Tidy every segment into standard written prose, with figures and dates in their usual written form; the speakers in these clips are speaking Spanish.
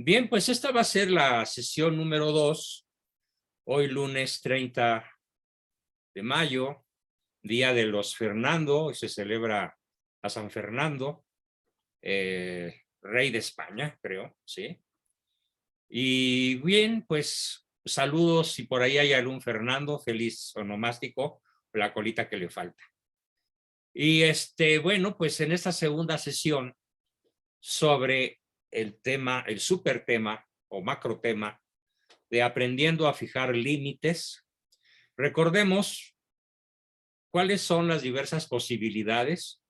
Bien, pues esta va a ser la sesión número 2, hoy lunes 30 de mayo, Día de los Fernando, y se celebra a San Fernando, rey de España, creo, ¿sí? Y bien, pues saludos, si por ahí hay algún Fernando, feliz onomástico, la colita que le falta. Y bueno, pues en esta segunda sesión sobre el tema, el super tema o macro tema de aprendiendo a fijar límites, recordemos cuáles son las diversas posibilidades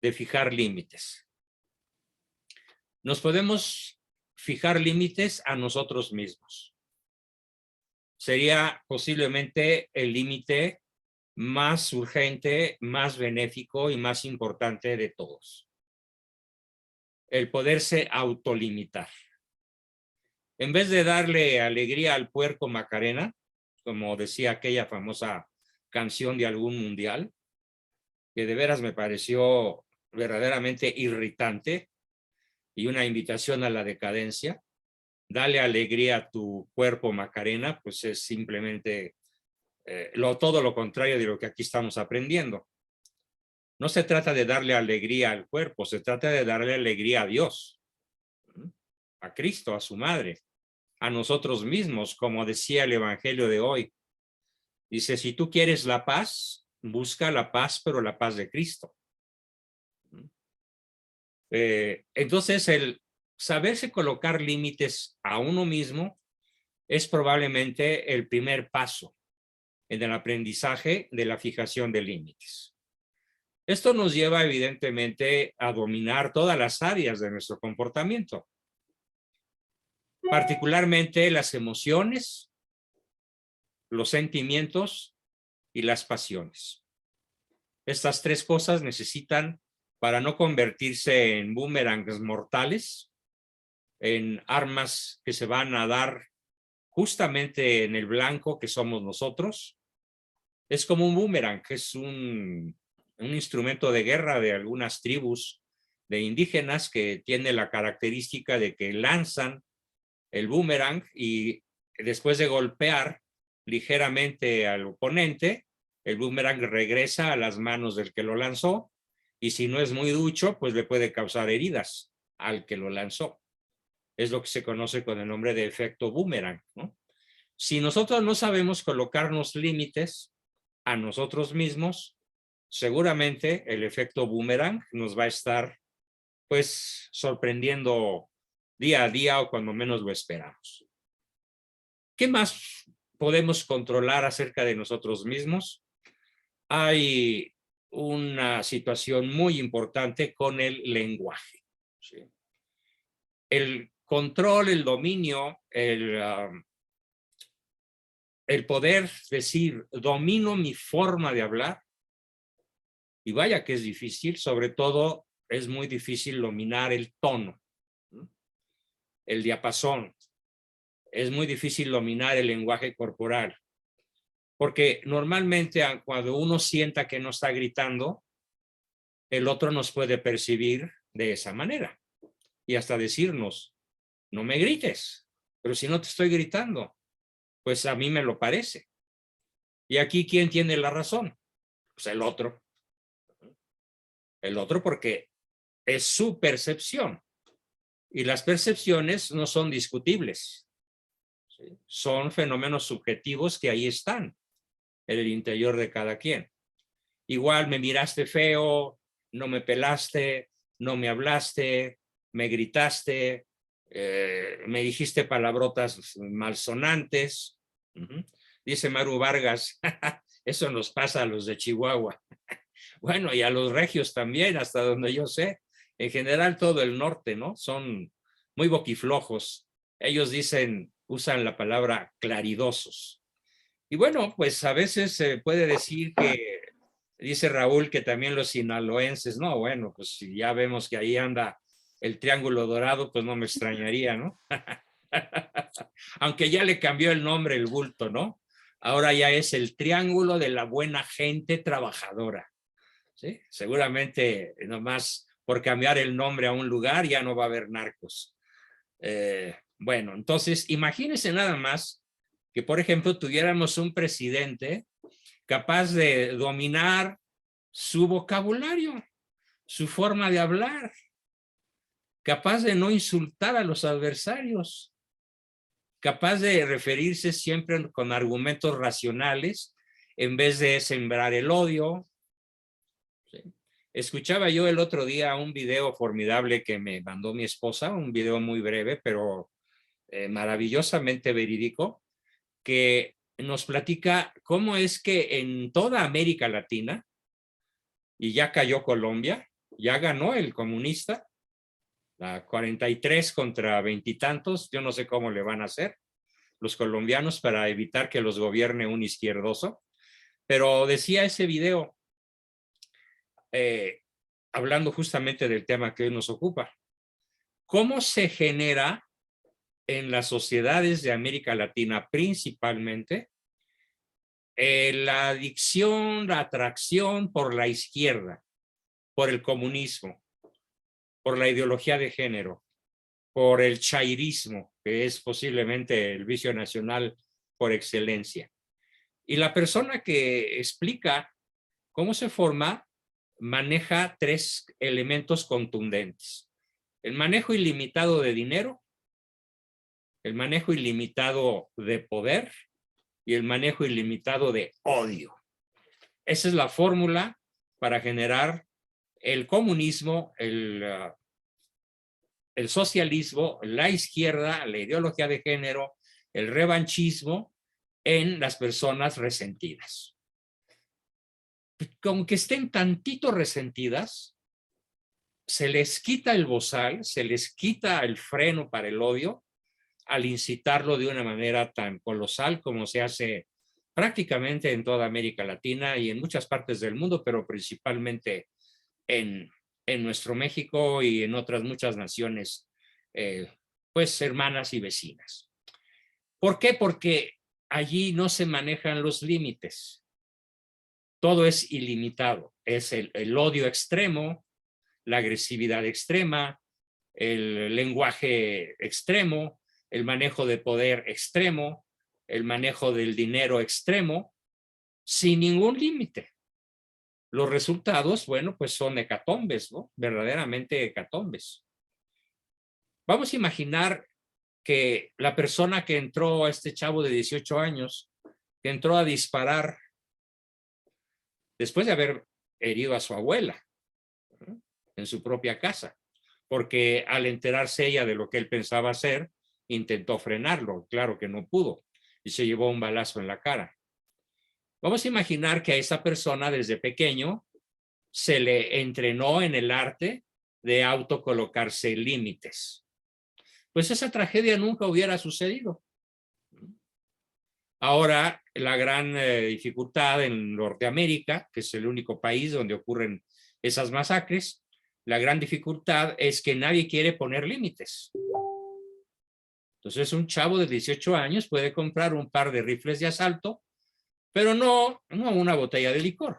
de fijar límites. Nos podemos fijar límites a nosotros mismos. Sería posiblemente el límite más urgente, más benéfico y más importante de todos. El poderse autolimitar. En vez de darle alegría al puerco Macarena, como decía aquella famosa canción de algún mundial, que de veras me pareció verdaderamente irritante y una invitación a la decadencia. Dale alegría a tu cuerpo Macarena, pues es simplemente todo lo contrario de lo que aquí estamos aprendiendo. No se trata de darle alegría al cuerpo, se trata de darle alegría a Dios, a Cristo, a su madre, a nosotros mismos, como decía el Evangelio de hoy. Dice, si tú quieres la paz, busca la paz, pero la paz de Cristo. Entonces, el saberse colocar límites a uno mismo es probablemente el primer paso en el aprendizaje de la fijación de límites. Esto nos lleva evidentemente a dominar todas las áreas de nuestro comportamiento, particularmente las emociones, los sentimientos y las pasiones. Estas tres cosas necesitan, para no convertirse en boomerangs mortales, en armas que se van a dar justamente en el blanco que somos nosotros. Es como un boomerang, que es un instrumento de guerra de algunas tribus de indígenas que tiene la característica de que lanzan el boomerang y después de golpear ligeramente al oponente, el boomerang regresa a las manos del que lo lanzó y si no es muy ducho, pues le puede causar heridas al que lo lanzó. Es lo que se conoce con el nombre de efecto boomerang, ¿no? Si nosotros no sabemos colocarnos límites a nosotros mismos, seguramente el efecto boomerang nos va a estar pues sorprendiendo día a día o cuando menos lo esperamos. ¿Qué más podemos controlar acerca de nosotros mismos? Hay una situación muy importante con el lenguaje, ¿sí? El control, el dominio, el poder decir, domino mi forma de hablar, y vaya que es difícil, sobre todo es muy difícil dominar el tono, el diapasón, es muy difícil dominar el lenguaje corporal, porque normalmente cuando uno sienta que no está gritando, el otro nos puede percibir de esa manera y hasta decirnos, no me grites, pero si no te estoy gritando, pues a mí me lo parece. Y aquí, ¿quién tiene la razón? Pues el otro. El otro porque es su percepción. Y las percepciones no son discutibles. ¿Sí? Son fenómenos subjetivos que ahí están en el interior de cada quien. Igual me miraste feo, no me pelaste, no me hablaste, me gritaste, me dijiste palabrotas malsonantes. Dice Maru Vargas, eso nos pasa a los de Chihuahua. Bueno, y a los regios también, hasta donde yo sé. En general todo el norte, ¿no? Son muy boquiflojos. Ellos dicen, usan la palabra claridosos. Y bueno, pues a veces se puede decir que, dice Raúl, que también los sinaloenses, no, bueno, pues si ya vemos que ahí anda el Triángulo Dorado, pues no me extrañaría, ¿no? Aunque ya le cambió el nombre el bulto, ¿no? Ahora ya es el Triángulo de la Buena Gente Trabajadora. ¿Sí? Seguramente nomás por cambiar el nombre a un lugar ya no va a haber narcos. Bueno, entonces imagínense nada más que, por ejemplo, tuviéramos un presidente capaz de dominar su vocabulario, su forma de hablar, capaz de no insultar a los adversarios, capaz de referirse siempre con argumentos racionales en vez de sembrar el odio. ¿Sí? Escuchaba yo el otro día un video formidable que me mandó mi esposa, un video muy breve, pero maravillosamente verídico, que nos platica cómo es que en toda América Latina, y ya cayó Colombia, ya ganó el comunista, la 43 contra 20 y tantos, yo no sé cómo le van a hacer los colombianos para evitar que los gobierne un izquierdoso, pero decía ese video, hablando justamente del tema que hoy nos ocupa, cómo se genera en las sociedades de América Latina principalmente la adicción, la atracción por la izquierda, por el comunismo, por la ideología de género, por el chairismo, que es posiblemente el vicio nacional por excelencia. Y la persona que explica cómo se forma maneja tres elementos contundentes: el manejo ilimitado de dinero, el manejo ilimitado de poder y el manejo ilimitado de odio. Esa es la fórmula para generar el comunismo, el socialismo, la izquierda, la ideología de género, el revanchismo en las personas resentidas. Con que estén tantito resentidas, se les quita el bozal, se les quita el freno para el odio al incitarlo de una manera tan colosal como se hace prácticamente en toda América Latina y en muchas partes del mundo, pero principalmente en nuestro México y en otras muchas naciones, pues hermanas y vecinas. ¿Por qué? Porque allí no se manejan los límites. Todo es ilimitado. Es el odio extremo, la agresividad extrema, el lenguaje extremo, el manejo de poder extremo, el manejo del dinero extremo, sin ningún límite. Los resultados, bueno, pues son hecatombes, ¿no? Verdaderamente hecatombes. Vamos a imaginar que la persona que entró, este chavo de 18 años, que entró a disparar después de haber herido a su abuela, ¿no?, en su propia casa, porque al enterarse ella de lo que él pensaba hacer, intentó frenarlo, claro que no pudo, y se llevó un balazo en la cara. Vamos a imaginar que a esa persona desde pequeño se le entrenó en el arte de autocolocarse límites. Pues esa tragedia nunca hubiera sucedido. Ahora, la gran dificultad en Norteamérica, que es el único país donde ocurren esas masacres, la gran dificultad es que nadie quiere poner límites. Entonces, un chavo de 18 años puede comprar un par de rifles de asalto, pero no una botella de licor.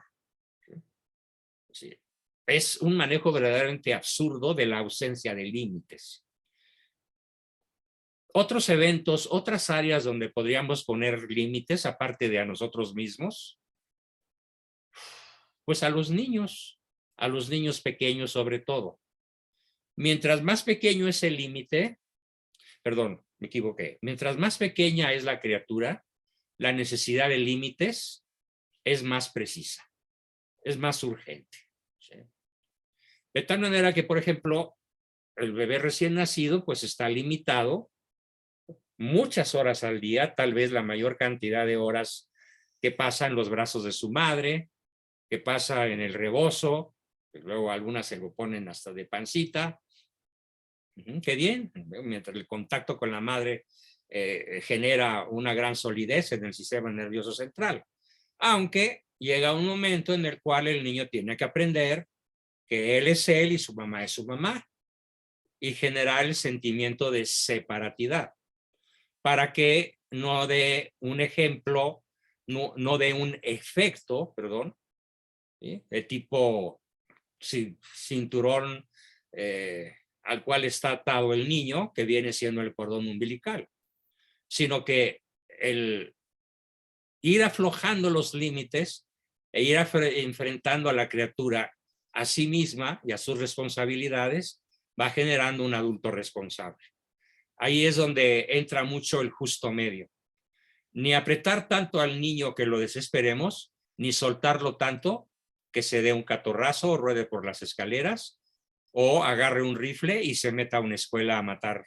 Sí. Es un manejo verdaderamente absurdo de la ausencia de límites. Otros eventos, otras áreas donde podríamos poner límites, aparte de a nosotros mismos, pues a los niños pequeños sobre todo. Mientras más pequeño es el límite, perdón, me equivoqué, mientras más pequeña es la criatura, la necesidad de límites es más precisa, es más urgente. ¿Sí? De tal manera que, por ejemplo, el bebé recién nacido pues está limitado muchas horas al día, tal vez la mayor cantidad de horas que pasa en los brazos de su madre, que pasa en el rebozo, que luego algunas se lo ponen hasta de pancita. Qué bien, mientras el contacto con la madre genera una gran solidez en el sistema nervioso central. Aunque llega un momento en el cual el niño tiene que aprender que él es él y su mamá es su mamá, y generar el sentimiento de separatidad, para que no dé un ejemplo, no dé un efecto, perdón, ¿sí?, de tipo cinturón al cual está atado el niño, que viene siendo el cordón umbilical, sino que el ir aflojando los límites e ir enfrentando a la criatura a sí misma y a sus responsabilidades va generando un adulto responsable. Ahí es donde entra mucho el justo medio. Ni apretar tanto al niño que lo desesperemos, ni soltarlo tanto que se dé un catorrazo o ruede por las escaleras o agarre un rifle y se meta a una escuela a matar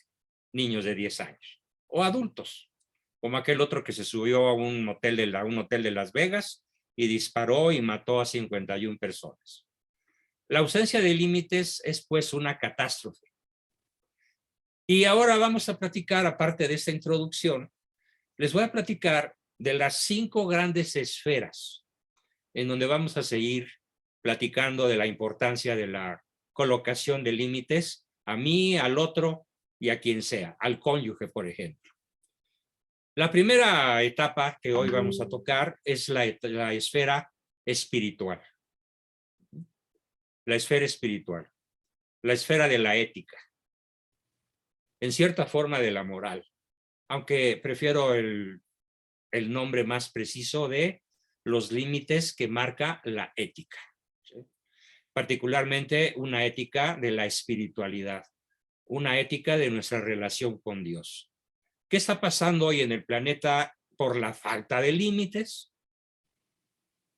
niños de 10 años o adultos, como aquel otro que se subió a un hotel de Las Vegas y disparó y mató a 51 personas. La ausencia de límites es pues una catástrofe. Y ahora vamos a platicar, aparte de esta introducción, les voy a platicar de las 5 grandes esferas en donde vamos a seguir platicando de la importancia de la colocación de límites a mí, al otro y a quien sea, al cónyuge, por ejemplo. La primera etapa que hoy vamos a tocar es la esfera espiritual. La esfera espiritual, la esfera de la ética, en cierta forma de la moral, aunque prefiero el nombre más preciso de los límites que marca la ética, ¿sí? Particularmente una ética de la espiritualidad, una ética de nuestra relación con Dios. ¿Qué está pasando hoy en el planeta por la falta de límites?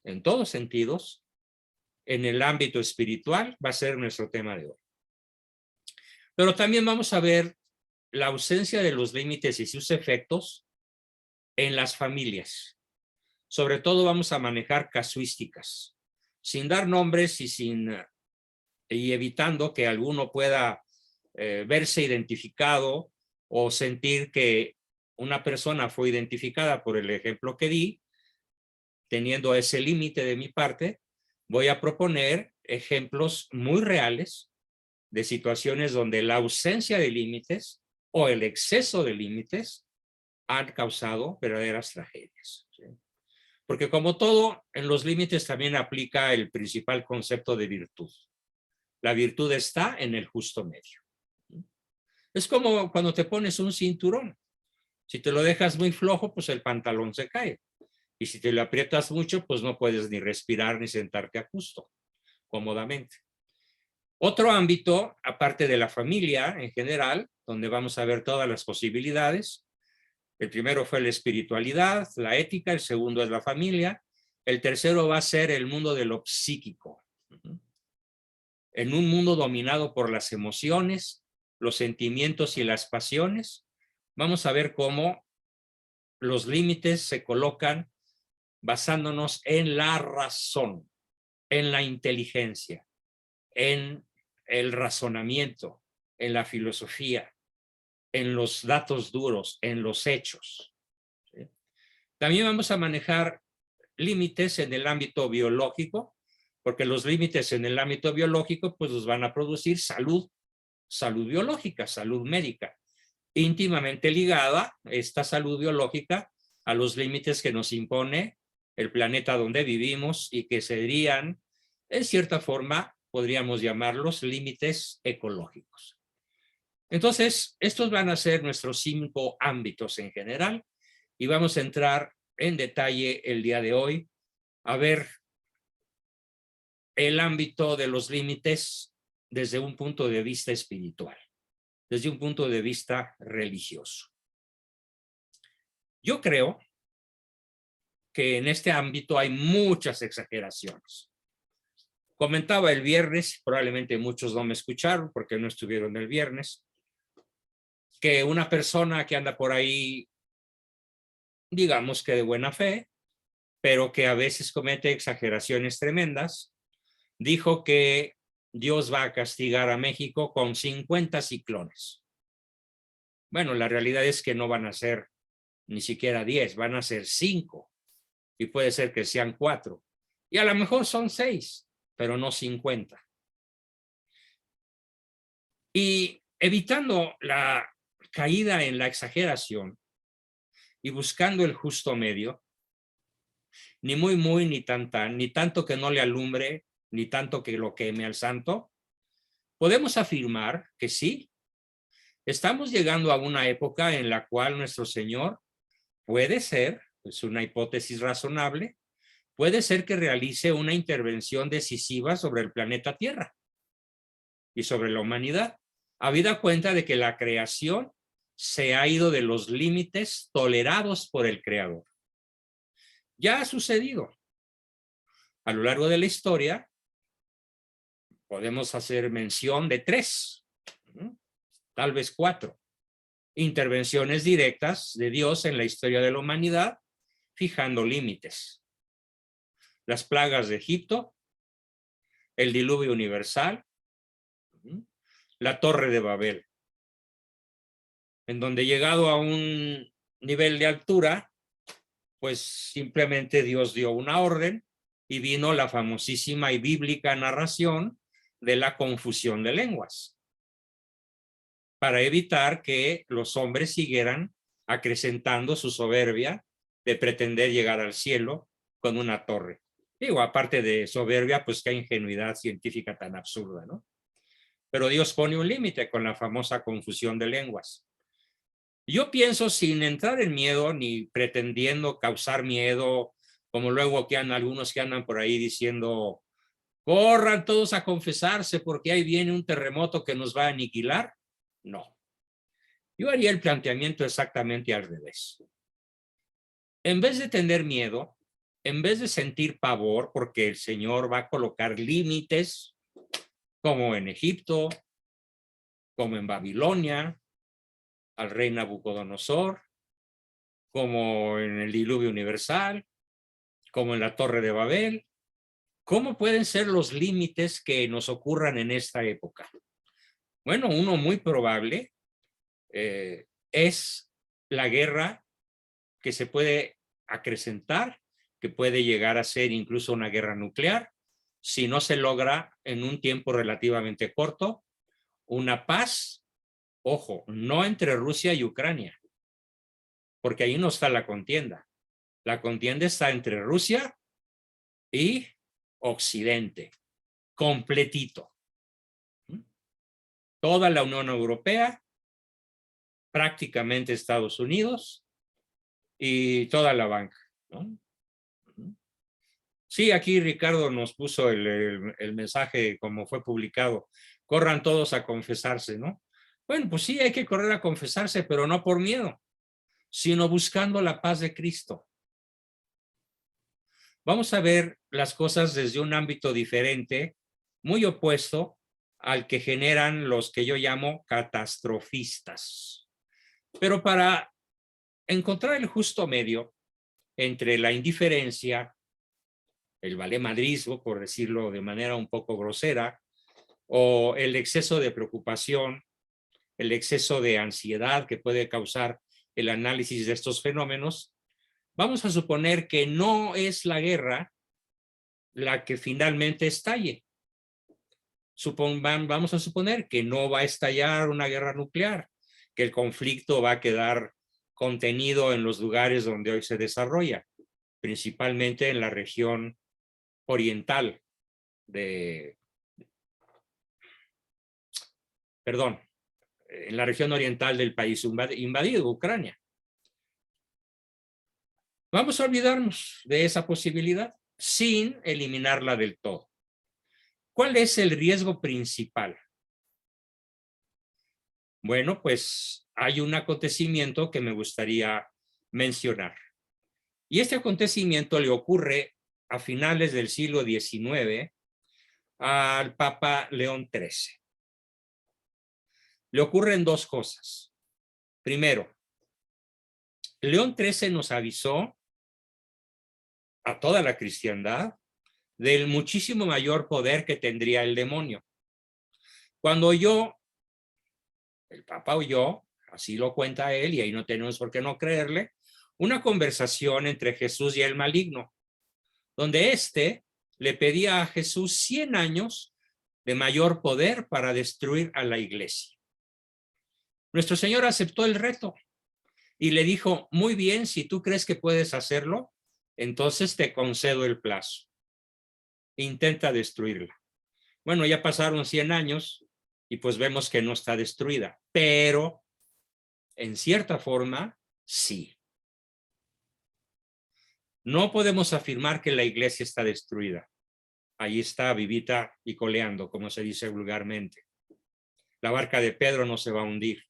En todos sentidos, en el ámbito espiritual va a ser nuestro tema de hoy. Pero también vamos a ver la ausencia de los límites y sus efectos en las familias. Sobre todo vamos a manejar casuísticas, sin dar nombres y evitando que alguno pueda verse identificado o sentir que una persona fue identificada por el ejemplo que di. Teniendo ese límite de mi parte, voy a proponer ejemplos muy reales de situaciones donde la ausencia de límites o el exceso de límites han causado verdaderas tragedias, ¿sí? Porque como todo, en los límites también aplica el principal concepto de virtud. La virtud está en el justo medio. Es como cuando te pones un cinturón. Si te lo dejas muy flojo, pues el pantalón se cae. Y si te lo aprietas mucho, pues no puedes ni respirar ni sentarte a gusto, cómodamente. Otro ámbito, aparte de la familia en general, donde vamos a ver todas las posibilidades. El primero fue la espiritualidad, la ética, el segundo es la familia, el tercero va a ser el mundo de lo psíquico. En un mundo dominado por las emociones, los sentimientos y las pasiones, vamos a ver cómo los límites se colocan basándonos en la razón, en la inteligencia, en el razonamiento, en la filosofía, en los datos duros, en los hechos, ¿sí? También vamos a manejar límites en el ámbito biológico, porque los límites en el ámbito biológico pues nos van a producir salud biológica, salud médica, íntimamente ligada esta salud biológica a los límites que nos impone el planeta donde vivimos y que serían, en cierta forma, podríamos llamarlos límites ecológicos. Entonces, estos van a ser nuestros 5 ámbitos en general y vamos a entrar en detalle el día de hoy a ver el ámbito de los límites desde un punto de vista espiritual, desde un punto de vista religioso. Yo creo que en este ámbito hay muchas exageraciones. Comentaba el viernes, probablemente muchos no me escucharon porque no estuvieron el viernes, que una persona que anda por ahí, digamos que de buena fe, pero que a veces comete exageraciones tremendas, dijo que Dios va a castigar a México con 50 ciclones. Bueno, la realidad es que no van a ser ni siquiera 10, van a ser 5. Y puede ser que sean 4. Y a lo mejor son 6, pero no 50. Y evitando la caída en la exageración y buscando el justo medio, ni muy, ni tan, ni tanto que no le alumbre, ni tanto que lo queme al santo, podemos afirmar que sí, estamos llegando a una época en la cual nuestro Señor puede ser, es una hipótesis razonable, puede ser que realice una intervención decisiva sobre el planeta Tierra y sobre la humanidad, habida cuenta de que la creación se ha ido de los límites tolerados por el Creador. Ya ha sucedido. A lo largo de la historia, podemos hacer mención de 3, tal vez 4, intervenciones directas de Dios en la historia de la humanidad, fijando límites. Las plagas de Egipto, el diluvio universal, la Torre de Babel, en donde llegado a un nivel de altura, pues simplemente Dios dio una orden y vino la famosísima y bíblica narración de la confusión de lenguas, para evitar que los hombres siguieran acrecentando su soberbia de pretender llegar al cielo con una torre. Digo, aparte de soberbia, pues qué ingenuidad científica tan absurda, ¿no? Pero Dios pone un límite con la famosa confusión de lenguas. Yo pienso, sin entrar en miedo ni pretendiendo causar miedo, como luego que algunos que andan por ahí diciendo, corran todos a confesarse porque ahí viene un terremoto que nos va a aniquilar. No. Yo haría el planteamiento exactamente al revés. En vez de tener miedo, en vez de sentir pavor porque el Señor va a colocar límites, como en Egipto, como en Babilonia, al rey Nabucodonosor, como en el diluvio universal, como en la Torre de Babel. ¿Cómo pueden ser los límites que nos ocurran en esta época? Bueno, uno muy probable es la guerra que se puede acrecentar, que puede llegar a ser incluso una guerra nuclear, si no se logra en un tiempo relativamente corto una paz, ojo, no entre Rusia y Ucrania, porque ahí no está la contienda. La contienda está entre Rusia y Occidente, completito. Toda la Unión Europea, prácticamente Estados Unidos y toda la banca, ¿no? Sí, aquí Ricardo nos puso el mensaje como fue publicado. Corran todos a confesarse, ¿no? Bueno, pues sí, hay que correr a confesarse, pero no por miedo, sino buscando la paz de Cristo. Vamos a ver las cosas desde un ámbito diferente, muy opuesto al que generan los que yo llamo catastrofistas. Pero para encontrar el justo medio entre la indiferencia, el valemadrismo, por decirlo de manera un poco grosera, o el exceso de preocupación, el exceso de ansiedad que puede causar el análisis de estos fenómenos, vamos a suponer que no es la guerra la que finalmente estalle. Vamos a suponer que no va a estallar una guerra nuclear, que el conflicto va a quedar contenido en los lugares donde hoy se desarrolla, principalmente en la región oriental en la región oriental del país invadido, Ucrania. Vamos a olvidarnos de esa posibilidad sin eliminarla del todo. ¿Cuál es el riesgo principal? Bueno, pues hay un acontecimiento que me gustaría mencionar. Y este acontecimiento le ocurre a finales del siglo XIX al Papa León XIII. Le ocurren 2 cosas. Primero, León XIII nos avisó a toda la cristiandad del muchísimo mayor poder que tendría el demonio. Cuando el Papa oyó, así lo cuenta él, y ahí no tenemos por qué no creerle, una conversación entre Jesús y el maligno, donde éste le pedía a Jesús 100 años de mayor poder para destruir a la iglesia. Nuestro Señor aceptó el reto y le dijo, muy bien, si tú crees que puedes hacerlo, entonces te concedo el plazo. Intenta destruirla. Bueno, ya pasaron 100 años y pues vemos que no está destruida, pero en cierta forma sí. No podemos afirmar que la iglesia está destruida. Ahí está vivita y coleando, como se dice vulgarmente. La barca de Pedro no se va a hundir,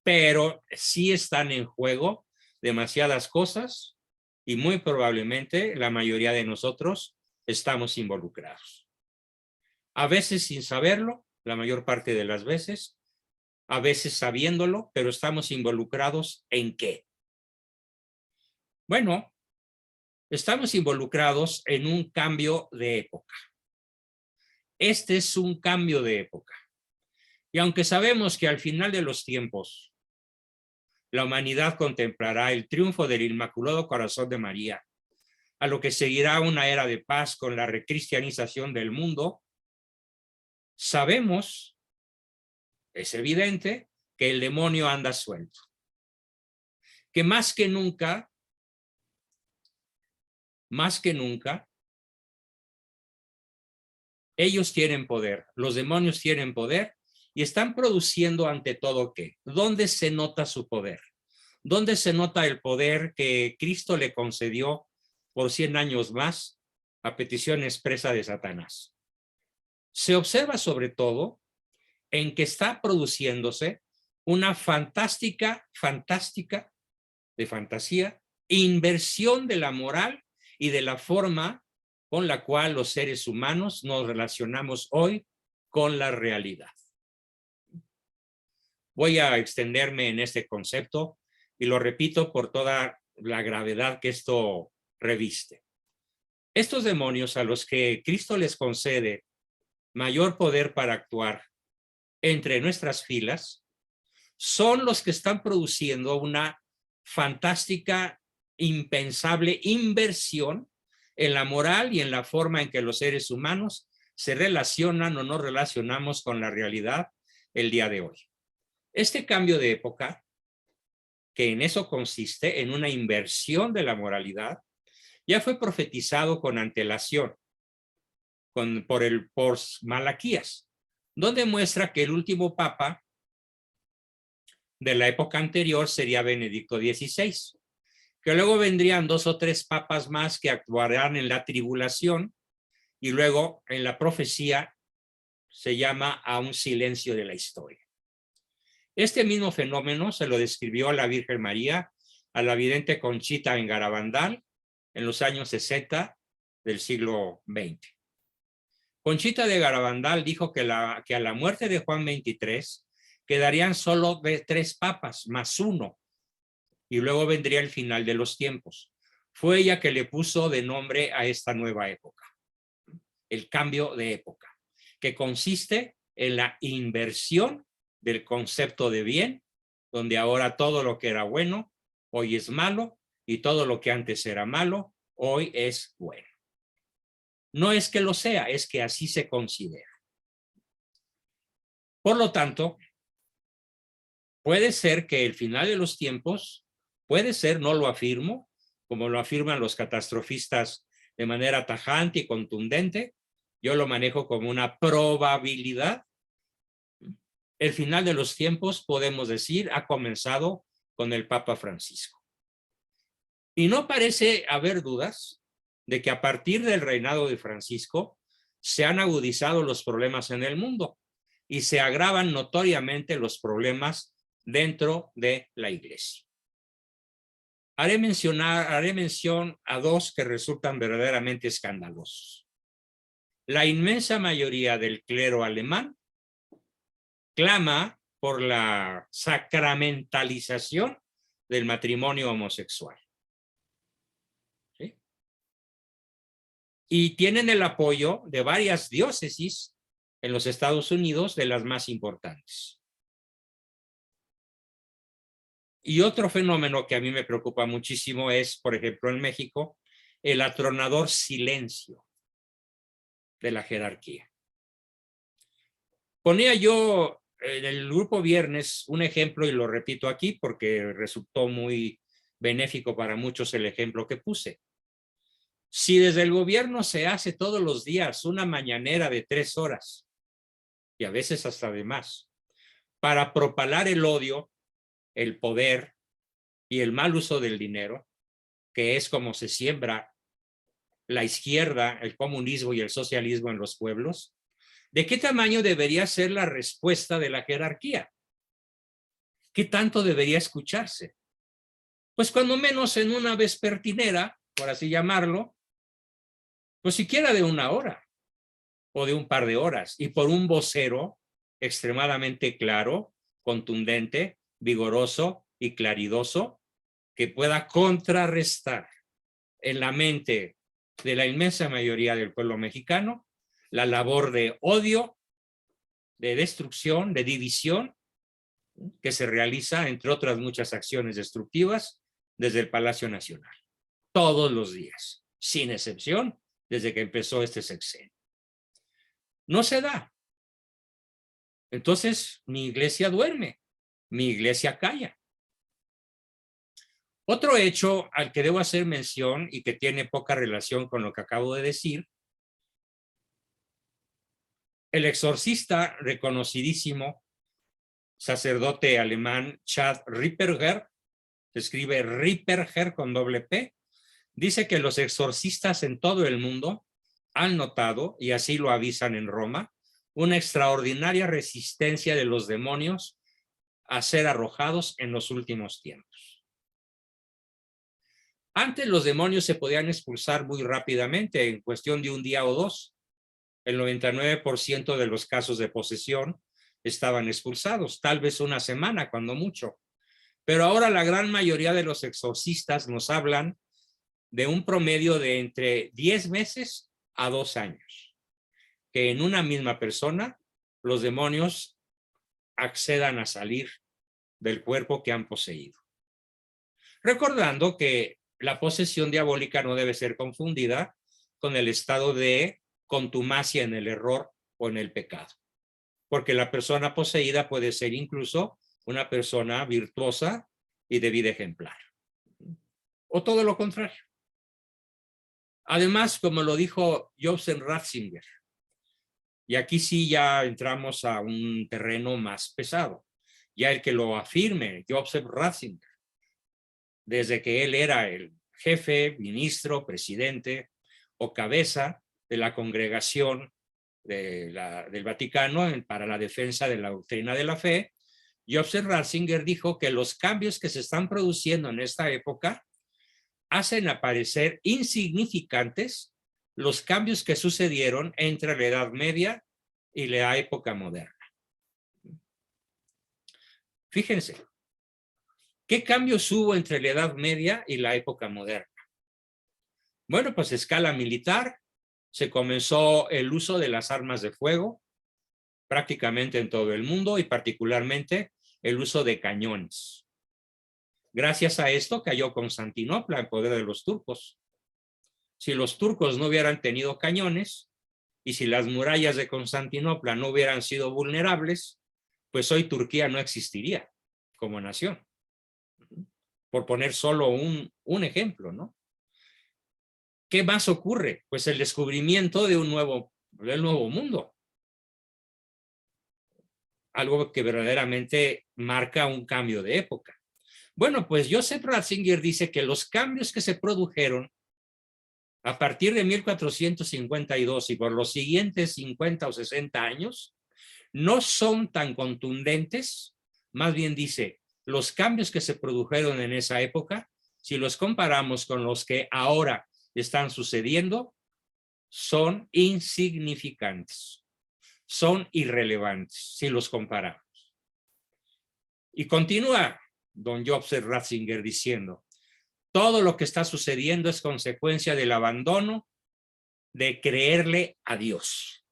pero sí están en juego demasiadas cosas y muy probablemente la mayoría de nosotros estamos involucrados. A veces sin saberlo, la mayor parte de las veces, a veces sabiéndolo, pero estamos involucrados ¿en qué? Bueno, estamos involucrados en un cambio de época. Este es un cambio de época. Y aunque sabemos que al final de los tiempos, la humanidad contemplará el triunfo del Inmaculado Corazón de María, a lo que seguirá una era de paz con la recristianización del mundo, sabemos, es evidente, que el demonio anda suelto. Que más que nunca, ellos tienen poder, los demonios tienen poder y están produciendo ante todo ¿qué? ¿Dónde se nota su poder? ¿Dónde se nota el poder que Cristo le concedió por 100 años más a petición expresa de Satanás? Se observa sobre todo en que está produciéndose una fantástica de fantasía, inversión de la moral y de la forma con la cual los seres humanos nos relacionamos hoy con la realidad. Voy a extenderme en este concepto y lo repito por toda la gravedad que esto reviste. Estos demonios a los que Cristo les concede mayor poder para actuar entre nuestras filas son los que están produciendo una fantástica, impensable inversión en la moral y en la forma en que los seres humanos se relacionan o nos relacionamos con la realidad el día de hoy. Este cambio de época, que en eso consiste, en una inversión de la moralidad, ya fue profetizado con antelación por Malaquías, donde muestra que el último papa de la época anterior sería Benedicto XVI, que luego vendrían 2 o 3 papas más que actuarán en la tribulación y luego en la profecía se llama a un silencio de la historia. Este mismo fenómeno se lo describió la Virgen María a la vidente Conchita en Garabandal en los años 60 del siglo XX. Conchita de Garabandal dijo que a la muerte de Juan XXIII quedarían solo 3 papas más 1 y luego vendría el final de los tiempos. Fue ella que le puso de nombre a esta nueva época, el cambio de época, que consiste en la inversión del concepto de bien, donde ahora todo lo que era bueno, hoy es malo, y todo lo que antes era malo, hoy es bueno. No es que lo sea, es que así se considera. Por lo tanto, puede ser que el final de los tiempos, puede ser, no lo afirmo, como lo afirman los catastrofistas de manera tajante y contundente, yo lo manejo como una probabilidad. El final de los tiempos, podemos decir, ha comenzado con el Papa Francisco. Y no parece haber dudas de que a partir del reinado de Francisco se han agudizado los problemas en el mundo y se agravan notoriamente los problemas dentro de la iglesia. Haré mención a 2 que resultan verdaderamente escandalosos. La inmensa mayoría del clero alemán clama por la sacramentalización del matrimonio homosexual. ¿Sí? Y tienen el apoyo de varias diócesis en los Estados Unidos, de las más importantes. Y otro fenómeno que a mí me preocupa muchísimo es, por ejemplo, en México, el atronador silencio de la jerarquía. Ponía yo en el grupo viernes un ejemplo y lo repito aquí porque resultó muy benéfico para muchos el ejemplo que puse. Si desde el gobierno se hace todos los días una mañanera de 3 horas y a veces hasta de más, para propalar el odio, el poder y el mal uso del dinero, que es como se siembra la izquierda, el comunismo y el socialismo en los pueblos, ¿de qué tamaño debería ser la respuesta de la jerarquía? ¿Qué tanto debería escucharse? Pues cuando menos en una vespertinera, por así llamarlo, pues siquiera de una hora o de un par de horas, y por un vocero extremadamente claro, contundente, vigoroso y claridoso, que pueda contrarrestar en la mente de la inmensa mayoría del pueblo mexicano la labor de odio, de destrucción, de división, que se realiza, entre otras muchas acciones destructivas, desde el Palacio Nacional, todos los días, sin excepción, desde que empezó este sexenio. No se da. Entonces, mi iglesia duerme, mi iglesia calla. Otro hecho al que debo hacer mención y que tiene poca relación con lo que acabo de decir, el exorcista reconocidísimo sacerdote alemán Chad Ripperger, se escribe Ripperger con doble P, dice que los exorcistas en todo el mundo han notado, y así lo avisan en Roma, una extraordinaria resistencia de los demonios a ser arrojados en los últimos tiempos. Antes los demonios se podían expulsar muy rápidamente, en cuestión de un día o dos. El 99% de los casos de posesión estaban expulsados, tal vez una semana, cuando mucho. Pero ahora la gran mayoría de los exorcistas nos hablan de un promedio de entre 10 meses a 2 años, que en una misma persona los demonios accedan a salir del cuerpo que han poseído. Recordando que la posesión diabólica no debe ser confundida con el estado de contumacia en el error o en el pecado, porque la persona poseída puede ser incluso una persona virtuosa y de vida ejemplar, o todo lo contrario. Además, como lo dijo Joseph Ratzinger, y aquí sí ya entramos a un terreno más pesado, ya el que lo afirme, Joseph Ratzinger, desde que él era el jefe, ministro, presidente o cabeza de la congregación del Vaticano para la defensa de la doctrina de la fe, Joseph Ratzinger dijo que los cambios que se están produciendo en esta época hacen aparecer insignificantes los cambios que sucedieron entre la Edad Media y la época moderna. Fíjense, ¿qué cambios hubo entre la Edad Media y la época moderna? Bueno, pues a escala militar se comenzó el uso de las armas de fuego prácticamente en todo el mundo y particularmente el uso de cañones. Gracias a esto cayó Constantinopla en poder de los turcos. Si los turcos no hubieran tenido cañones y si las murallas de Constantinopla no hubieran sido vulnerables, pues hoy Turquía no existiría como nación. Por poner solo un ejemplo, ¿no? ¿Qué más ocurre? Pues el descubrimiento del nuevo mundo. Algo que verdaderamente marca un cambio de época. Bueno, pues Joseph Ratzinger dice que los cambios que se produjeron a partir de 1452 y por los siguientes 50 o 60 años no son tan contundentes, más bien dice, los cambios que se produjeron en esa época, si los comparamos con los que ahora están sucediendo, son insignificantes, son irrelevantes si los comparamos. Y continúa don Joseph Ratzinger diciendo, todo lo que está sucediendo es consecuencia del abandono de creerle a Dios.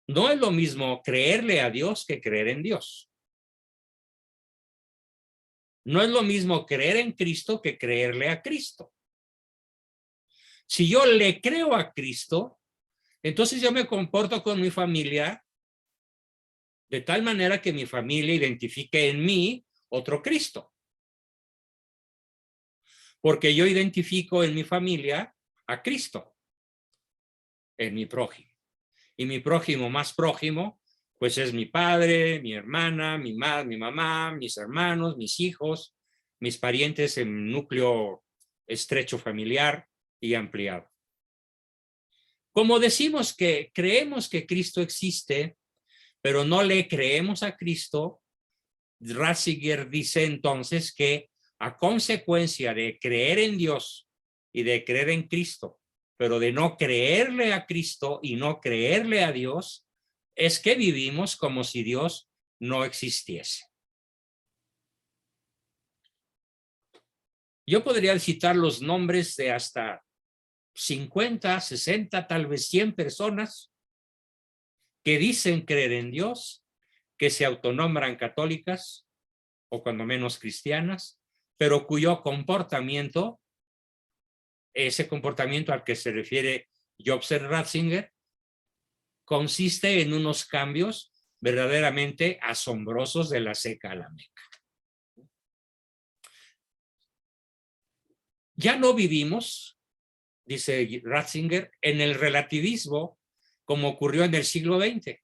No es lo mismo creerle a Dios que creer en Dios. No es lo mismo creer en Cristo que creerle a Cristo. Si yo le creo a Cristo, entonces yo me comporto con mi familia de tal manera que mi familia identifique en mí otro Cristo. Porque yo identifico en mi familia a Cristo, en mi prójimo. Y mi prójimo más prójimo, pues es mi padre, mi hermana, mi mamá, mis hermanos, mis hijos, mis parientes en núcleo estrecho familiar y ampliado. Como decimos que creemos que Cristo existe, pero no le creemos a Cristo, Ratzinger dice entonces que a consecuencia de creer en Dios y de creer en Cristo, pero de no creerle a Cristo y no creerle a Dios, es que vivimos como si Dios no existiese. Yo podría citar los nombres de hasta 50, 60, tal vez 100 personas que dicen creer en Dios, que se autonombran católicas o cuando menos cristianas, pero cuyo comportamiento, ese comportamiento al que se refiere Jobser Ratzinger, consiste en unos cambios verdaderamente asombrosos de la seca a la meca. Ya no vivimos, dice Ratzinger, en el relativismo como ocurrió en el siglo XX,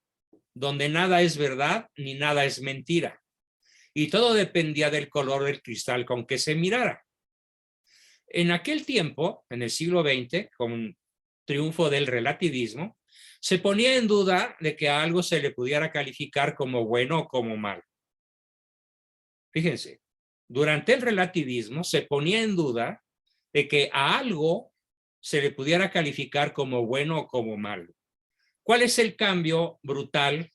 donde nada es verdad ni nada es mentira, y todo dependía del color del cristal con que se mirara. En aquel tiempo, en el siglo XX, con triunfo del relativismo, se ponía en duda de que a algo se le pudiera calificar como bueno o como malo. Fíjense, durante el relativismo se ponía en duda de que a algo se le pudiera calificar como bueno o como malo. ¿Cuál es el cambio brutal,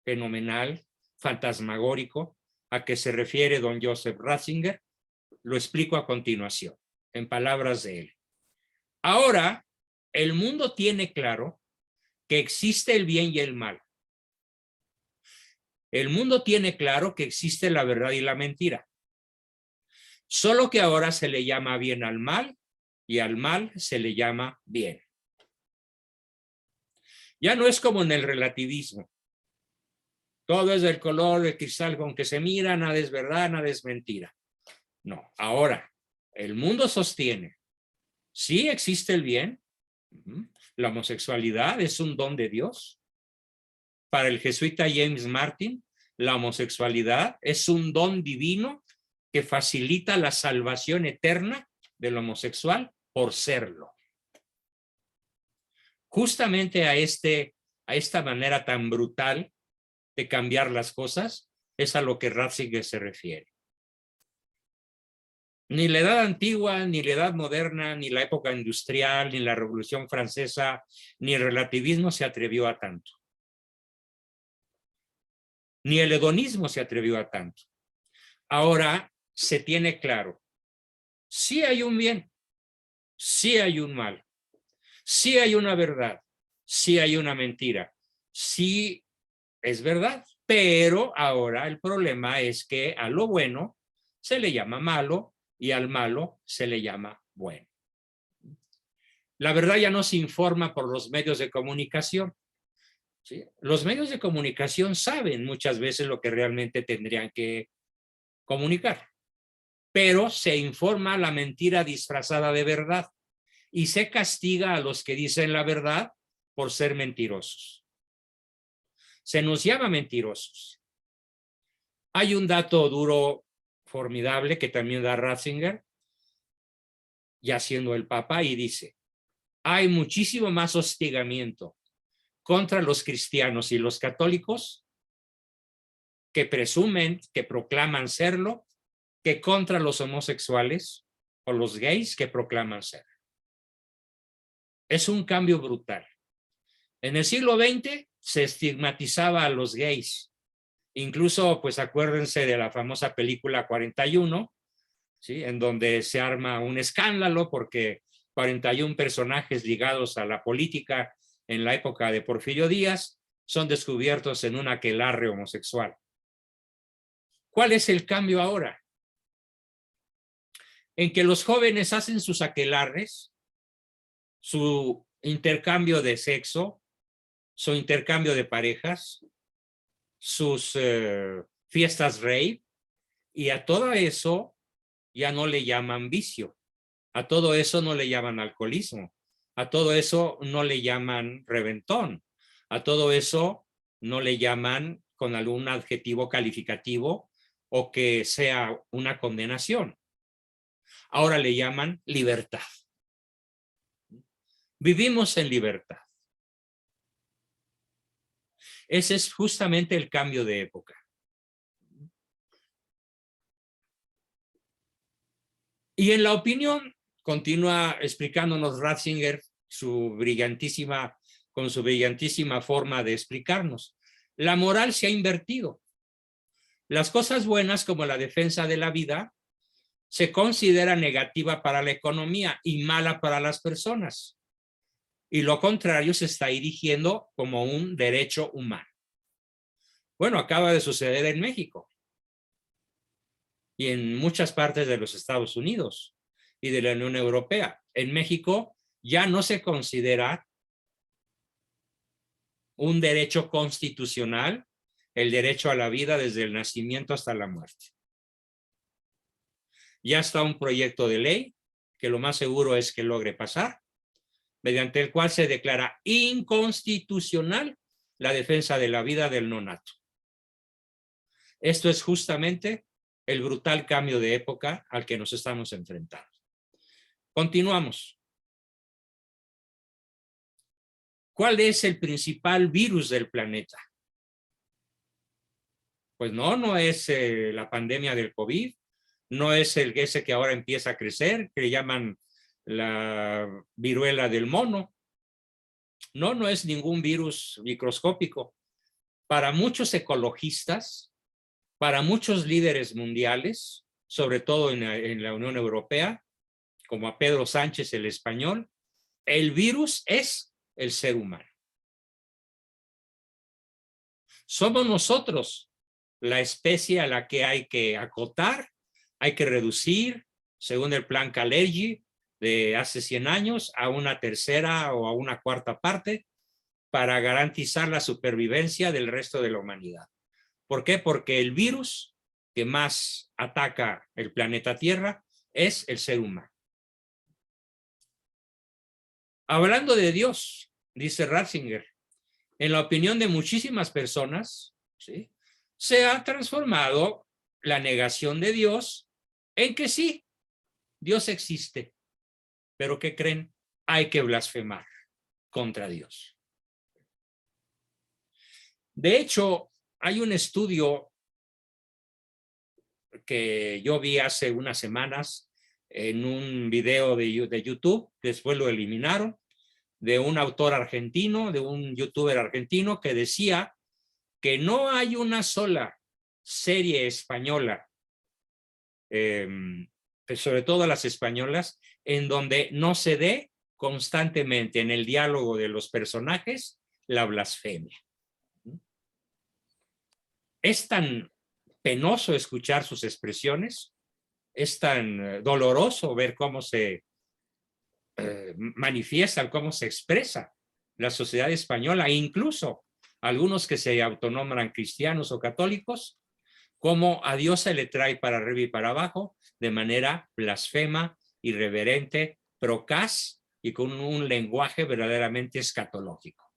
fenomenal, fantasmagórico a que se refiere don Joseph Ratzinger? Lo explico a continuación, en palabras de él. Ahora, el mundo tiene claro que existe el bien y el mal. El mundo tiene claro que existe la verdad y la mentira. Solo que ahora se le llama bien al mal y al mal se le llama bien. Ya no es como en el relativismo. Todo es del color del cristal con que se mira, nada es verdad, nada es mentira. No, ahora el mundo sostiene, sí existe el bien, la homosexualidad es un don de Dios. Para el jesuita James Martin, la homosexualidad es un don divino que facilita la salvación eterna del homosexual por serlo. Justamente a esta manera tan brutal de cambiar las cosas es a lo que Ratzinger se refiere. Ni la edad antigua, ni la edad moderna, ni la época industrial, ni la Revolución Francesa, ni el relativismo se atrevió a tanto. Ni el hedonismo se atrevió a tanto. Ahora se tiene claro, sí hay un bien, sí hay un mal, sí hay una verdad, sí hay una mentira, sí es verdad, pero ahora el problema es que a lo bueno se le llama malo y al malo se le llama bueno. La verdad ya no se informa por los medios de comunicación. ¿Sí? Los medios de comunicación saben muchas veces lo que realmente tendrían que comunicar, pero se informa la mentira disfrazada de verdad y se castiga a los que dicen la verdad por ser mentirosos. Se nos llama mentirosos. Hay un dato duro, formidable, que también da Ratzinger, ya siendo el Papa, y dice, hay muchísimo más hostigamiento contra los cristianos y los católicos que presumen, que proclaman serlo, que contra los homosexuales o los gays que proclaman ser. Es un cambio brutal. En el siglo XX se estigmatizaba a los gays. Incluso, pues acuérdense de la famosa película 41, ¿sí? En donde se arma un escándalo porque 41 personajes ligados a la política en la época de Porfirio Díaz son descubiertos en un aquelarre homosexual. ¿Cuál es el cambio ahora? En que los jóvenes hacen sus aquelarres, su intercambio de sexo, su intercambio de parejas, sus fiestas rave, y a todo eso ya no le llaman vicio, a todo eso no le llaman alcoholismo, a todo eso no le llaman reventón, A todo eso no le llaman con algún adjetivo calificativo o que sea una condenación. Ahora le llaman libertad. Vivimos en libertad. Ese es justamente el cambio de época. Y en la opinión, continúa explicándonos Ratzinger con su brillantísima forma de explicarnos. La moral se ha invertido. Las cosas buenas, como la defensa de la vida, se considera negativa para la economía y mala para las personas. Y lo contrario se está erigiendo como un derecho humano. Bueno, acaba de suceder en México y en muchas partes de los Estados Unidos y de la Unión Europea. En México ya no se considera un derecho constitucional el derecho a la vida desde el nacimiento hasta la muerte. Ya está un proyecto de ley que lo más seguro es que logre pasar, mediante el cual se declara inconstitucional la defensa de la vida del no nato. Esto es justamente el brutal cambio de época al que nos estamos enfrentando. Continuamos. ¿Cuál es el principal virus del planeta? Pues no es la pandemia del COVID, no es ese que ahora empieza a crecer, que llaman la viruela del mono. No es ningún virus microscópico. Para muchos ecologistas, para muchos líderes mundiales, sobre todo en la Unión Europea, como a Pedro Sánchez el español, el virus es el ser humano. Somos nosotros la especie a la que hay que acotar, hay que reducir, según el plan Kalergi de hace 100 años, a una tercera o a una cuarta parte para garantizar la supervivencia del resto de la humanidad. ¿Por qué? Porque el virus que más ataca el planeta Tierra es el ser humano. Hablando de Dios, dice Ratzinger, en la opinión de muchísimas personas, ¿sí?, se ha transformado la negación de Dios en que sí, Dios existe, pero ¿qué creen? Hay que blasfemar contra Dios. De hecho, hay un estudio que yo vi hace unas semanas en un video de YouTube, después lo eliminaron, de un autor argentino, de un youtuber argentino que decía que no hay una sola serie española, sobre todo las españolas, en donde no se dé constantemente en el diálogo de los personajes la blasfemia. Es tan penoso escuchar sus expresiones, es tan doloroso ver cómo se manifiestan, cómo se expresa la sociedad española, e incluso algunos que se autonombran cristianos o católicos, cómo a Dios se le trae para arriba y para abajo de manera blasfema, irreverente, procaz y con un lenguaje verdaderamente escatológico.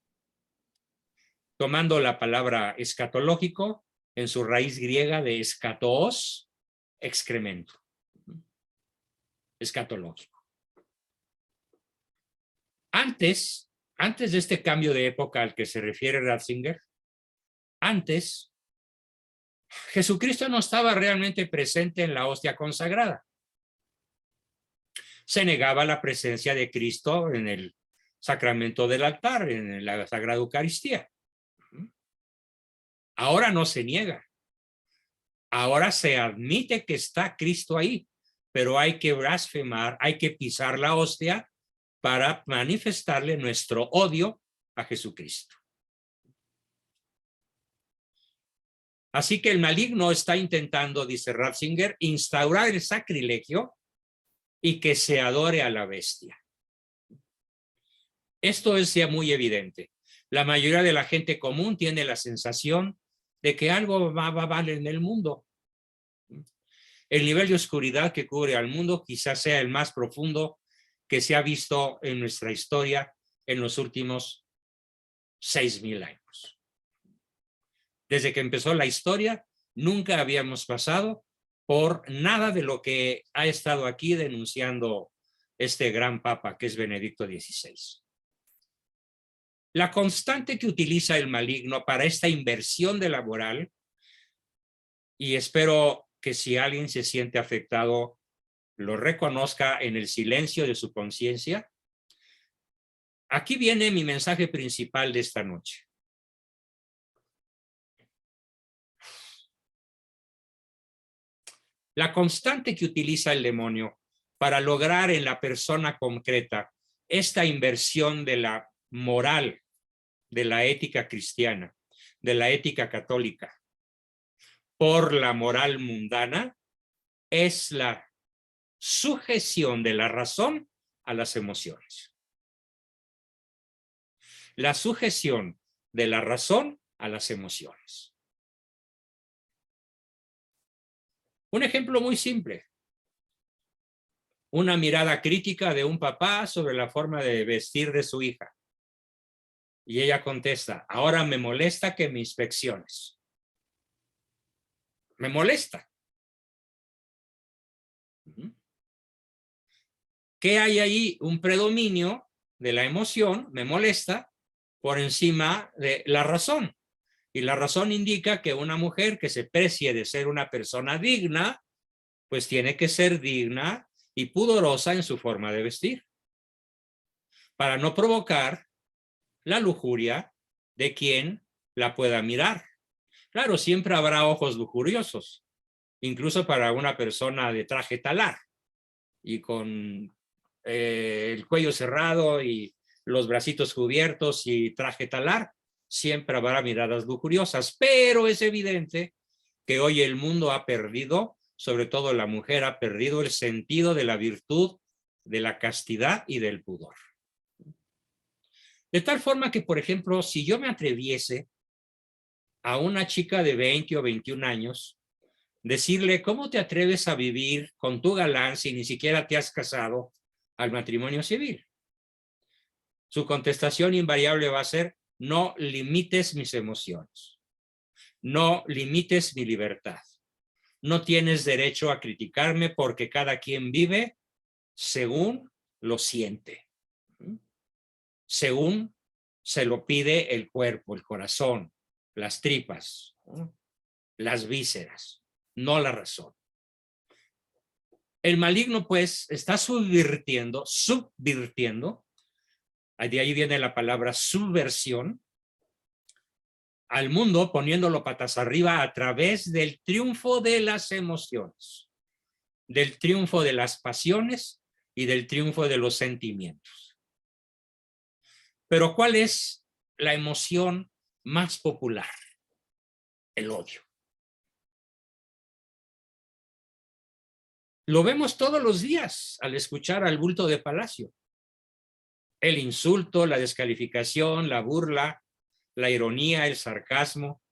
Tomando la palabra escatológico en su raíz griega de escatoos, excremento. Escatológico. Antes de este cambio de época al que se refiere Ratzinger, antes Jesucristo no estaba realmente presente en la hostia consagrada. Se negaba la presencia de Cristo en el sacramento del altar, en la Sagrada Eucaristía. Ahora no se niega. Ahora se admite que está Cristo ahí, pero hay que blasfemar, hay que pisar la hostia para manifestarle nuestro odio a Jesucristo. Así que el maligno está intentando, dice Ratzinger, instaurar el sacrilegio y que se adore a la bestia. Esto es ya muy evidente. La mayoría de la gente común tiene la sensación de que algo va mal en el mundo. El nivel de oscuridad que cubre al mundo quizás sea el más profundo que se ha visto en nuestra historia en los últimos 6,000 años. Desde que empezó la historia, nunca habíamos pasado por nada de lo que ha estado aquí denunciando este gran papa que es Benedicto XVI. La constante que utiliza el maligno para esta inversión de la moral, y espero que si alguien se siente afectado, lo reconozca en el silencio de su conciencia. Aquí viene mi mensaje principal de esta noche. La constante que utiliza el demonio para lograr en la persona concreta esta inversión de la moral, de la ética cristiana, de la ética católica, por la moral mundana, es la sujeción de la razón a las emociones. La sujeción de la razón a las emociones. Un ejemplo muy simple. Una mirada crítica de un papá sobre la forma de vestir de su hija. Y ella contesta, ahora me molesta que me inspecciones. Me molesta. ¿Qué hay ahí? Un predominio de la emoción, me molesta, por encima de la razón. Y la razón indica que una mujer que se precie de ser una persona digna, pues tiene que ser digna y pudorosa en su forma de vestir, para no provocar la lujuria de quien la pueda mirar. Claro, siempre habrá ojos lujuriosos, incluso para una persona de traje talar y con el cuello cerrado y los bracitos cubiertos y traje talar, siempre habrá miradas lujuriosas, pero es evidente que hoy el mundo ha perdido, sobre todo la mujer ha perdido el sentido de la virtud, de la castidad y del pudor. De tal forma que, por ejemplo, si yo me atreviese a una chica de 20 o 21 años, decirle, ¿cómo te atreves a vivir con tu galán si ni siquiera te has casado al matrimonio civil? Su contestación invariable va a ser, no limites mis emociones, no limites mi libertad, no tienes derecho a criticarme porque cada quien vive según lo siente, según se lo pide el cuerpo, el corazón, las tripas, las vísceras, no la razón. El maligno, pues, está subvirtiendo, de ahí viene la palabra subversión, al mundo poniéndolo patas arriba a través del triunfo de las emociones, del triunfo de las pasiones y del triunfo de los sentimientos. Pero ¿cuál es la emoción más popular? El odio. Lo vemos todos los días al escuchar al bulto de Palacio. El insulto, la descalificación, la burla, la ironía, el sarcasmo.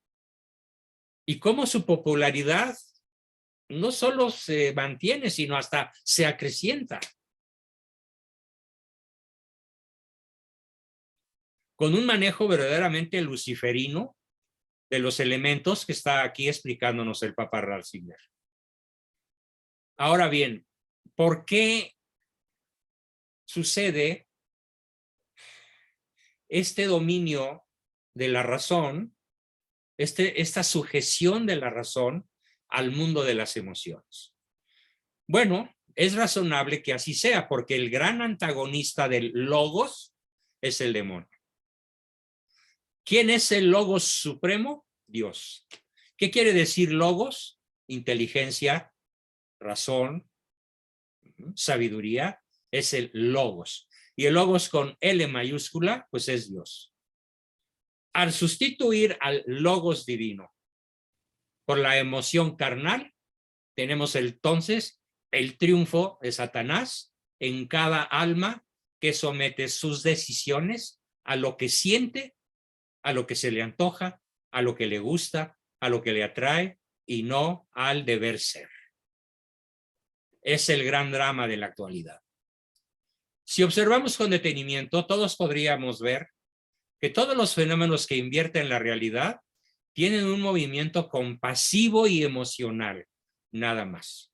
Y cómo su popularidad no solo se mantiene, sino hasta se acrecienta. Con un manejo verdaderamente luciferino de los elementos que está aquí explicándonos el Papa Ratzinger. Ahora bien, ¿por qué sucede este dominio de la razón, esta sujeción de la razón al mundo de las emociones? Bueno, es razonable que así sea, porque el gran antagonista del logos es el demonio. ¿Quién es el logos supremo? Dios. ¿Qué quiere decir logos? Inteligencia, razón, sabiduría, es el logos. Y el logos con L mayúscula, pues es Dios. Al sustituir al logos divino por la emoción carnal, tenemos entonces el triunfo de Satanás en cada alma que somete sus decisiones a lo que siente, a lo que se le antoja, a lo que le gusta, a lo que le atrae y no al deber ser. Es el gran drama de la actualidad. Si observamos con detenimiento, todos podríamos ver que todos los fenómenos que invierten la realidad tienen un movimiento compasivo y emocional, nada más.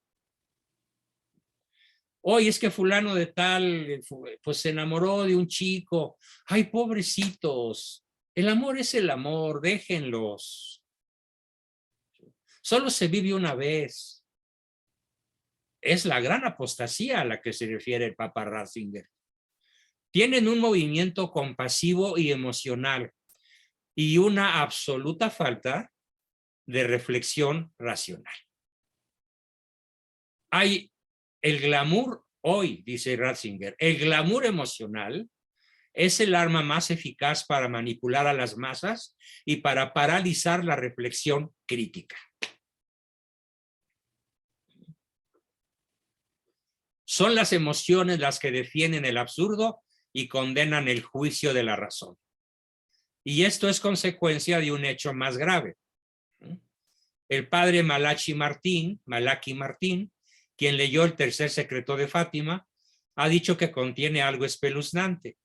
Hoy es que fulano de tal, pues se enamoró de un chico. Ay, pobrecitos. El amor es el amor, déjenlos. Solo se vive una vez. Es la gran apostasía a la que se refiere el Papa Ratzinger. Tienen un movimiento compasivo y emocional y una absoluta falta de reflexión racional. Hay el glamour hoy, dice Ratzinger, el glamour emocional es el arma más eficaz para manipular a las masas y para paralizar la reflexión crítica. Son las emociones las que defienden el absurdo y condenan el juicio de la razón. Y esto es consecuencia de un hecho más grave. El padre Malaki Martín, quien leyó el tercer secreto de Fátima, ha dicho que contiene algo espeluznante,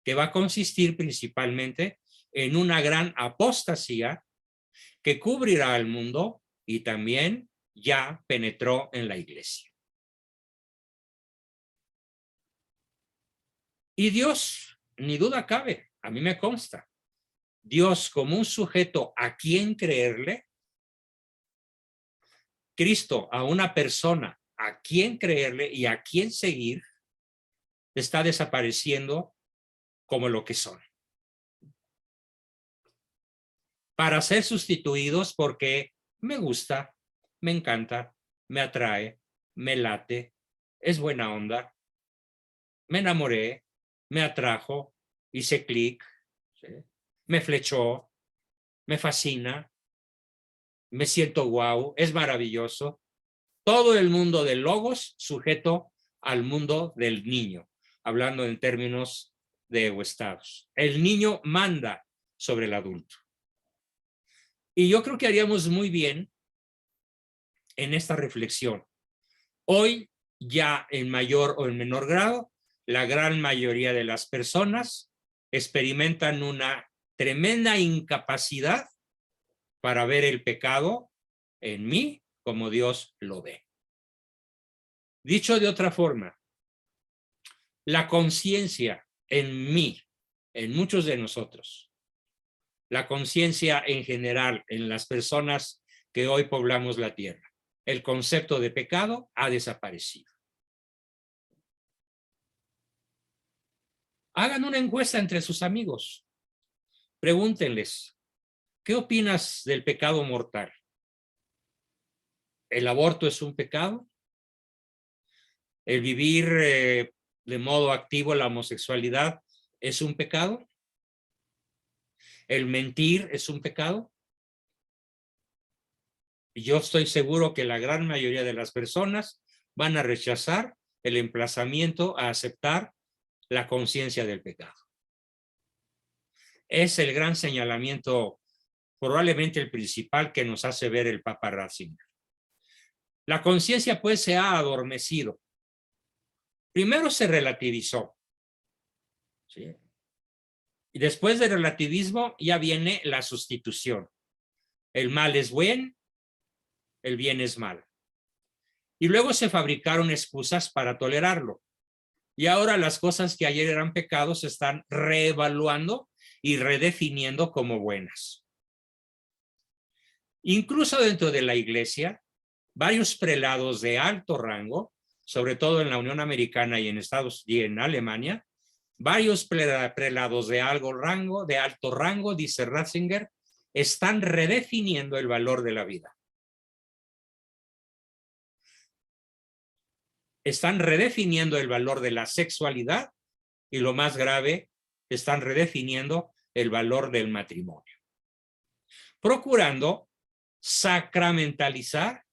que va a consistir principalmente en una gran apostasía que cubrirá al mundo y también ya penetró en la iglesia. Y Dios, ni duda cabe, a mí me consta, Dios como un sujeto a quien creerle, Cristo a una persona a quien creerle y a quien seguir, está desapareciendo como lo que son. Para ser sustituidos porque me gusta, me encanta, me atrae, me late, es buena onda, me enamoré, me atrajo, hice clic, ¿sí? Me flechó, me fascina, me siento guau, es maravilloso. Todo el mundo del logos sujeto al mundo del niño, hablando en términos de egoestados. El niño manda sobre el adulto. Y yo creo que haríamos muy bien en esta reflexión. Hoy, ya en mayor o en menor grado, la gran mayoría de las personas experimentan una tremenda incapacidad para ver el pecado en mí como Dios lo ve. Dicho de otra forma, la conciencia en mí, en muchos de nosotros, la conciencia en general en las personas que hoy poblamos la tierra, el concepto de pecado ha desaparecido. Hagan una encuesta entre sus amigos. Pregúntenles, ¿qué opinas del pecado mortal? ¿El aborto es un pecado? ¿El vivir de modo activo la homosexualidad es un pecado? ¿El mentir es un pecado? Y yo estoy seguro que la gran mayoría de las personas van a rechazar el emplazamiento a aceptar la conciencia del pecado. Es el gran señalamiento, probablemente el principal, que nos hace ver el Papa Ratzinger. La conciencia pues se ha adormecido. Primero se relativizó, ¿sí? Y después del relativismo ya viene la sustitución. El mal es buen, el bien es mal. Y luego se fabricaron excusas para tolerarlo. Y ahora las cosas que ayer eran pecados se están reevaluando y redefiniendo como buenas. Incluso dentro de la iglesia, varios prelados de alto rango, sobre todo en la Unión Americana y en Estados Unidos y en Alemania, varios prelados de alto rango, dice Ratzinger, están redefiniendo el valor de la vida. Están redefiniendo el valor de la sexualidad y, lo más grave, están redefiniendo el valor del matrimonio, procurando sacramentalizar,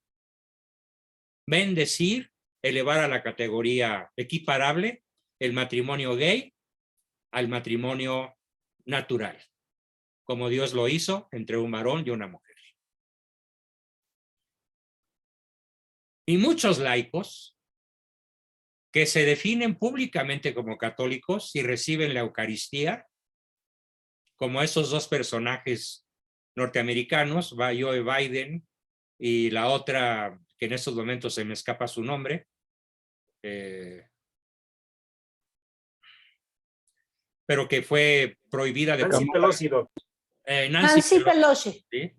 bendecir, elevar a la categoría equiparable el matrimonio gay al matrimonio natural, como Dios lo hizo entre un varón y una mujer. Y muchos laicos que se definen públicamente como católicos y reciben la Eucaristía, como esos dos personajes norteamericanos, Joe Biden y la otra, que en estos momentos se me escapa su nombre, pero que fue prohibida de Nancy Pelosi, Nancy Pelosi. ¿sí?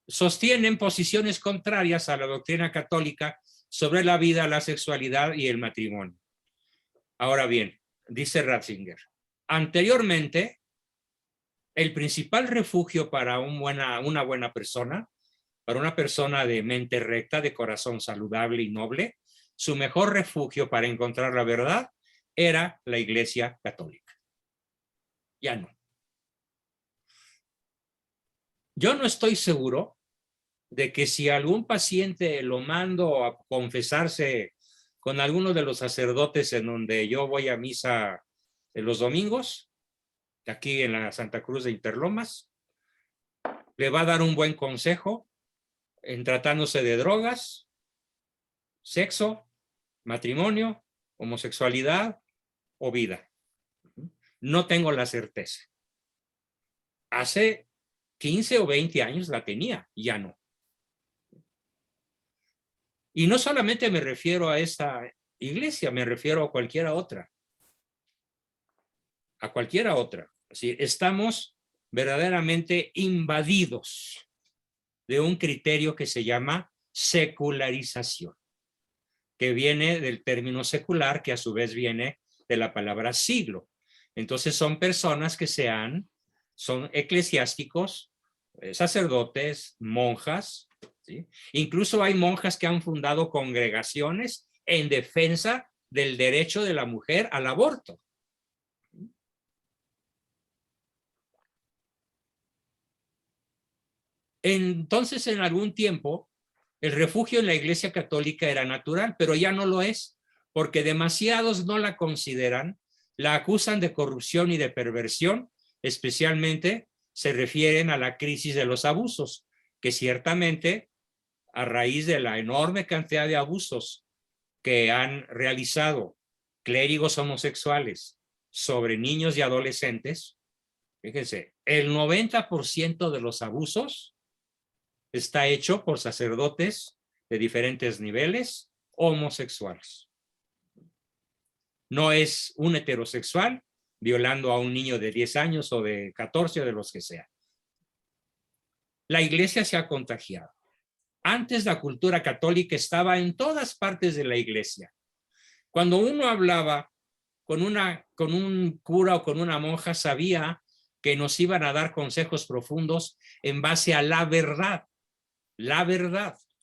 Sostienen posiciones contrarias a la doctrina católica sobre la vida, la sexualidad y el matrimonio. Ahora bien, dice Ratzinger, anteriormente, el principal refugio para una buena persona, para una persona de mente recta, de corazón saludable y noble, su mejor refugio para encontrar la verdad era la Iglesia Católica. Ya no. Yo no estoy seguro de que si algún paciente lo mando a confesarse con alguno de los sacerdotes en donde yo voy a misa los domingos, aquí en la Santa Cruz de Interlomas, le va a dar un buen consejo en tratándose de drogas, sexo, matrimonio, homosexualidad o vida. No tengo la certeza. Hace 15 o 20 años la tenía, ya no. Y no solamente me refiero a esta iglesia, me refiero a cualquiera otra. A cualquiera otra. Así, estamos verdaderamente invadidos de un criterio que se llama secularización, que viene del término secular, que a su vez viene de la palabra siglo. Entonces son personas que son eclesiásticos, sacerdotes, monjas, ¿sí? Incluso hay monjas que han fundado congregaciones en defensa del derecho de la mujer al aborto. Entonces, en algún tiempo, el refugio en la Iglesia Católica era natural, pero ya no lo es, porque demasiados no la consideran, la acusan de corrupción y de perversión, especialmente se refieren a la crisis de los abusos, que ciertamente, a raíz de la enorme cantidad de abusos que han realizado clérigos homosexuales sobre niños y adolescentes, fíjense, el 90% de los abusos está hecho por sacerdotes de diferentes niveles homosexuales. No es un heterosexual violando a un niño de 10 años o de 14 o de los que sea. La iglesia se ha contagiado. Antes la cultura católica estaba en todas partes de la iglesia. Cuando uno hablaba con un cura o con una monja, sabía que nos iban a dar consejos profundos en base a la verdad,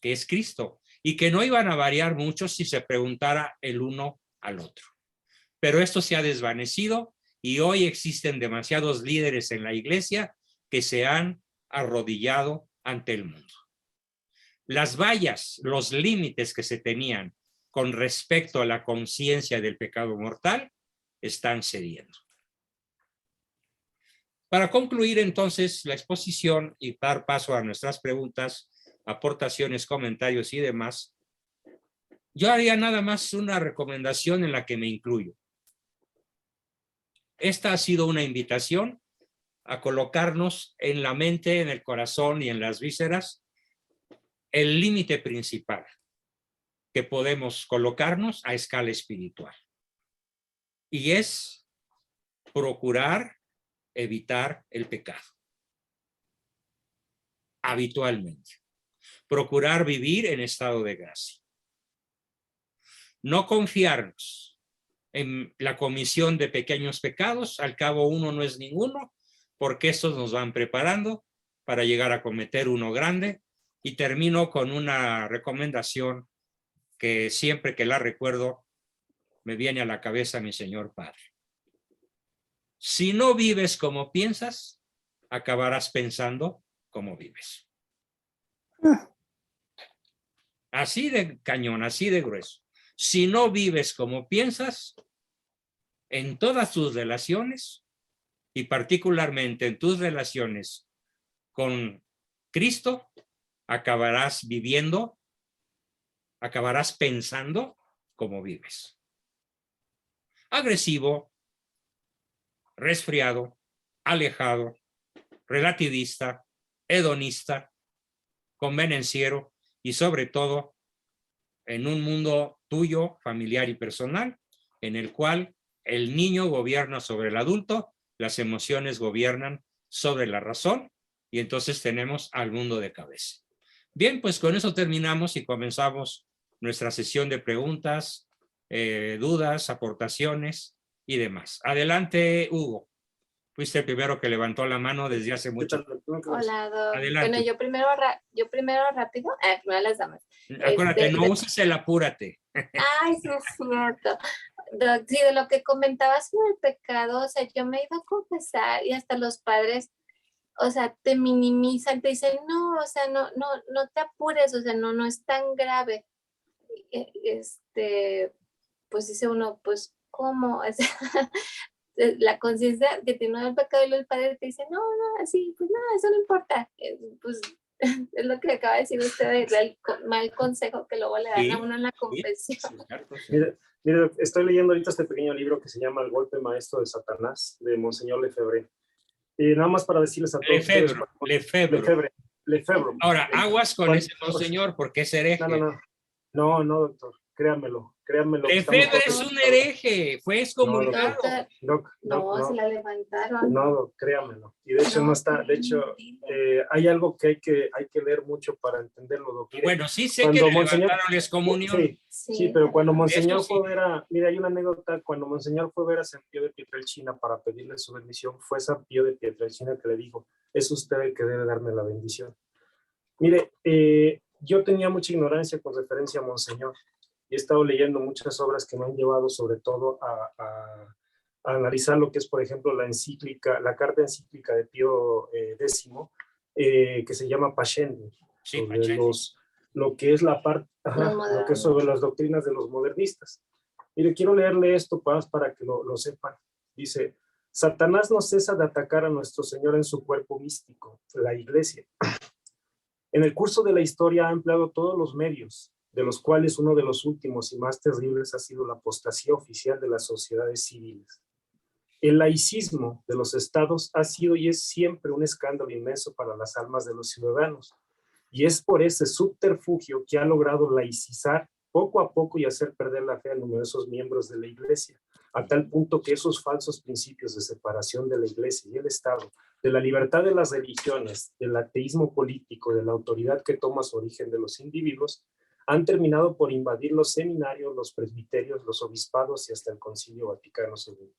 que es Cristo, y que no iban a variar mucho si se preguntara el uno al otro. Pero esto se ha desvanecido y hoy existen demasiados líderes en la iglesia que se han arrodillado ante el mundo. Las vallas, los límites que se tenían con respecto a la conciencia del pecado mortal están cediendo. Para concluir entonces la exposición y dar paso a nuestras preguntas, aportaciones, comentarios y demás, yo haría nada más una recomendación en la que me incluyo. Esta ha sido una invitación a colocarnos en la mente, en el corazón y en las vísceras el límite principal que podemos colocarnos a escala espiritual. Y es procurar evitar el pecado. Habitualmente. Procurar vivir en estado de gracia. No confiarnos en la comisión de pequeños pecados, al cabo uno no es ninguno, porque estos nos van preparando para llegar a cometer uno grande. Y termino con una recomendación que siempre que la recuerdo me viene a la cabeza mi Señor Padre. Si no vives como piensas, acabarás pensando como vives. Así de cañón, así de grueso. Si no vives como piensas, en todas tus relaciones y particularmente en tus relaciones con Cristo, acabarás viviendo, acabarás pensando como vives. Agresivo, resfriado, alejado, relativista, hedonista, convenenciero y sobre todo en un mundo tuyo, familiar y personal, en el cual el niño gobierna sobre el adulto, las emociones gobiernan sobre la razón y entonces tenemos al mundo de cabeza. Bien, pues con eso terminamos y comenzamos nuestra sesión de preguntas, dudas, aportaciones y demás. Adelante, Hugo. Fuiste el primero que levantó la mano desde hace mucho tiempo. Hola, Doc. Adelante. Bueno, yo primero rápido. Primero las damas. Acuérdate, no uses el apúrate. Ay, sí es cierto. Doc, sí, de lo que comentabas sobre el pecado, o sea, yo me he ido a confesar y hasta los padres, o sea, te minimizan, te dicen, no, o sea, no te apures, o sea, no es tan grave. Pues dice uno, pues, ¿cómo? O sea, la conciencia que tiene el pecado y el padre te dice, no, así, pues no, eso no importa. Pues es lo que acaba de decir usted, el mal consejo que luego le dan Sí, a uno en la confesión. sí, cierto, sí. Mire, estoy leyendo ahorita este pequeño libro que se llama El golpe maestro de Satanás, de Monseñor Lefebvre. Y nada más para decirles a todos ustedes. Lefebvre. Ahora, aguas con ese pues, monseñor, porque es hereje. No, doctor, créanmelo. Lefebvre es un hereje, fue excomulgado. No, se la levantaron. No, doc, créamelo. Y de hecho no está, de hecho, hay algo que hay que leer mucho para entenderlo, doctor. Bueno, sí sé que le levantaron la excomunión. Sí, pero cuando Monseñor fue a ver a, mira, hay una anécdota, cuando Monseñor fue a ver a San Pío de Pietrelcina para pedirle su bendición, fue San Pío de Pietrelcina que le dijo, es usted el que debe darme la bendición. Mire, yo tenía mucha ignorancia con referencia a Monseñor y he estado leyendo muchas obras que me han llevado sobre todo a analizar lo que es, por ejemplo, la carta encíclica de Pío X, que se llama Pascendi, Sí, sobre lo que es la parte, lo que es sobre las doctrinas de los modernistas. Mire, quiero leerle esto para que lo sepan. Dice, Satanás no cesa de atacar a nuestro Señor en su cuerpo místico, la Iglesia. En el curso de la historia ha empleado todos los medios, de los cuales uno de los últimos y más terribles ha sido la apostasía oficial de las sociedades civiles. El laicismo de los estados ha sido y es siempre un escándalo inmenso para las almas de los ciudadanos, y es por ese subterfugio que ha logrado laicizar poco a poco y hacer perder la fe a numerosos miembros de la Iglesia, a tal punto que esos falsos principios de separación de la Iglesia y el Estado, de la libertad de las religiones, del ateísmo político, de la autoridad que toma su origen de los individuos, han terminado por invadir los seminarios, los presbiterios, los obispados y hasta el Concilio Vaticano II.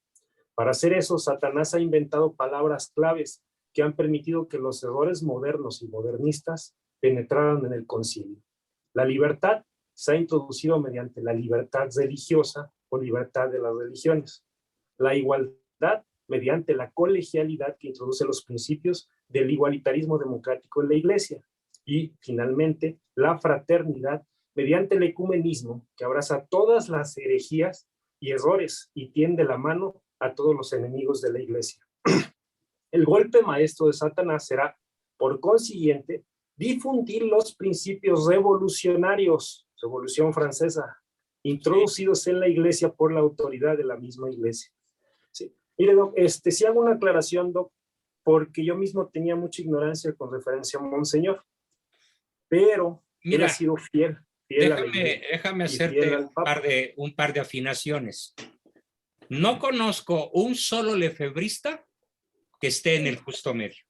Para hacer eso, Satanás ha inventado palabras claves que han permitido que los errores modernos y modernistas penetraran en el concilio. La libertad se ha introducido mediante la libertad religiosa o libertad de las religiones. La igualdad mediante la colegialidad que introduce los principios del igualitarismo democrático en la Iglesia. Y, finalmente, la fraternidad mediante el ecumenismo que abraza todas las herejías y errores y tiende la mano a todos los enemigos de la Iglesia. El golpe maestro de Satanás será, por consiguiente, difundir los principios revolucionarios, Revolución Francesa, introducidos en la Iglesia por la autoridad de la misma Iglesia. Sí. Mire, Doc, sí hago una aclaración, Doc, porque yo mismo tenía mucha ignorancia con referencia a Monseñor, pero él ha sido fiel a la Iglesia. Déjame hacerte un par de afinaciones. No conozco un solo lefebrista que esté en el justo medio.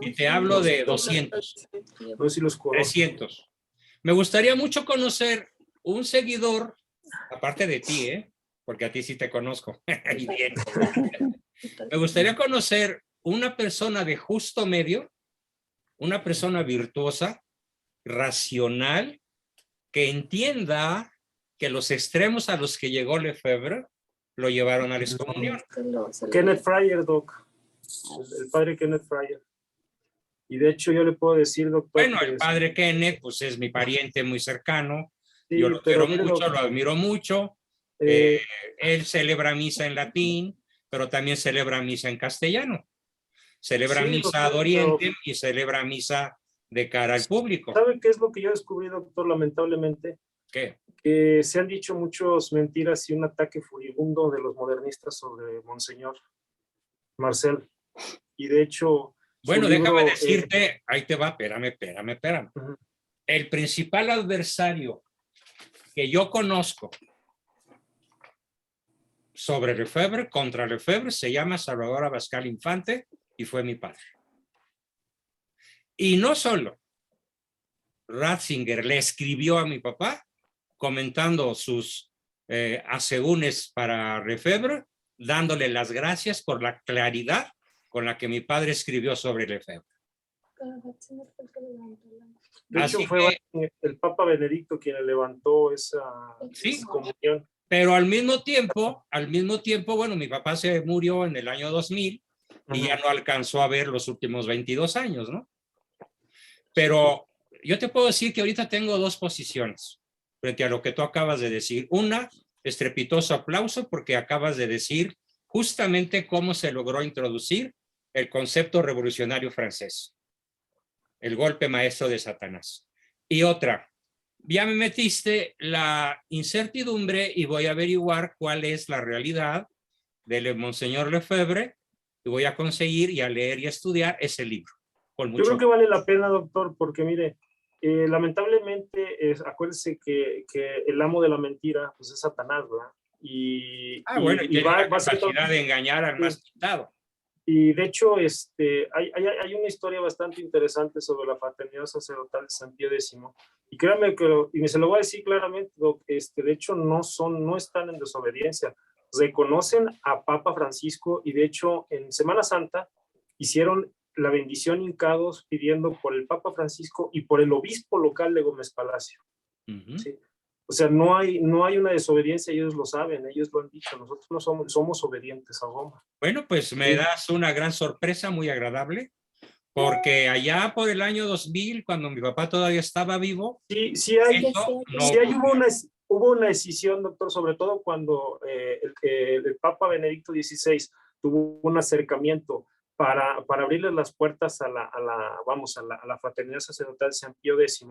Y te hablo de 200, 300. Me gustaría mucho conocer un seguidor, aparte de ti, porque a ti sí te conozco. Y bien. Me gustaría conocer una persona de justo medio, una persona virtuosa, racional, que entienda que los extremos a los que llegó Lefebvre lo llevaron a la excomunión. Kenneth Fryer, Doc. El padre Kenneth Fryer. Y de hecho yo le puedo decir, doctor... Bueno, el padre Kenneth, pues es mi pariente muy cercano. Sí, yo lo quiero mucho, lo admiro mucho. Él celebra misa en latín, pero también celebra misa en castellano. Celebra misa de Oriente y celebra misa de cara al público. ¿Sabe qué es lo que yo descubrí, doctor, lamentablemente? ¿Qué? Que se han dicho muchas mentiras y un ataque furibundo de los modernistas sobre Monseñor Marcel. Y de hecho... Bueno, déjame decirte, ahí te va, espérame. Uh-huh. El principal adversario que yo conozco sobre Lefebvre, contra Lefebvre, se llama Salvador Abascal Infante y fue mi padre. Y no solo, Ratzinger le escribió a mi papá comentando sus asegúnes para Lefebvre, dándole las gracias por la claridad con la que mi padre escribió sobre Lefebvre. De hecho, fue el Papa Benedicto quien levantó esa comunión. Pero al mismo tiempo, bueno, mi papá se murió en el año 2000 y ya no alcanzó a ver los últimos 22 años, ¿no? Pero yo te puedo decir que ahorita tengo dos posiciones frente a lo que tú acabas de decir. Una, estrepitoso aplauso porque acabas de decir justamente cómo se logró introducir el concepto revolucionario francés, el golpe maestro de Satanás. Y otra, ya me metiste la incertidumbre y voy a averiguar cuál es la realidad del Monseñor Lefebvre y voy a conseguir y a leer y a estudiar ese libro. Yo creo que vale la pena, doctor, porque mire, lamentablemente, acuérdese que el amo de la mentira pues es Satanás, ¿verdad? Bueno, y tiene la capacidad de engañar al más pintado. Y de hecho, hay una historia bastante interesante sobre la fraternidad sacerdotal de San Pío X. Y créanme que, y se lo voy a decir claramente, de hecho no están en desobediencia. Reconocen a Papa Francisco y de hecho en Semana Santa hicieron la bendición hincados pidiendo por el Papa Francisco y por el obispo local de Gómez Palacio. Uh-huh. ¿Sí? O sea, no hay una desobediencia, ellos lo saben, ellos lo han dicho, nosotros no somos obedientes a Roma. Bueno, pues me das una gran sorpresa muy agradable, porque allá por el año 2000, cuando mi papá todavía estaba vivo, hubo una decisión, doctor, sobre todo cuando el Papa Benedicto XVI tuvo un acercamiento para abrirles las puertas a la fraternidad sacerdotal de San Pío X.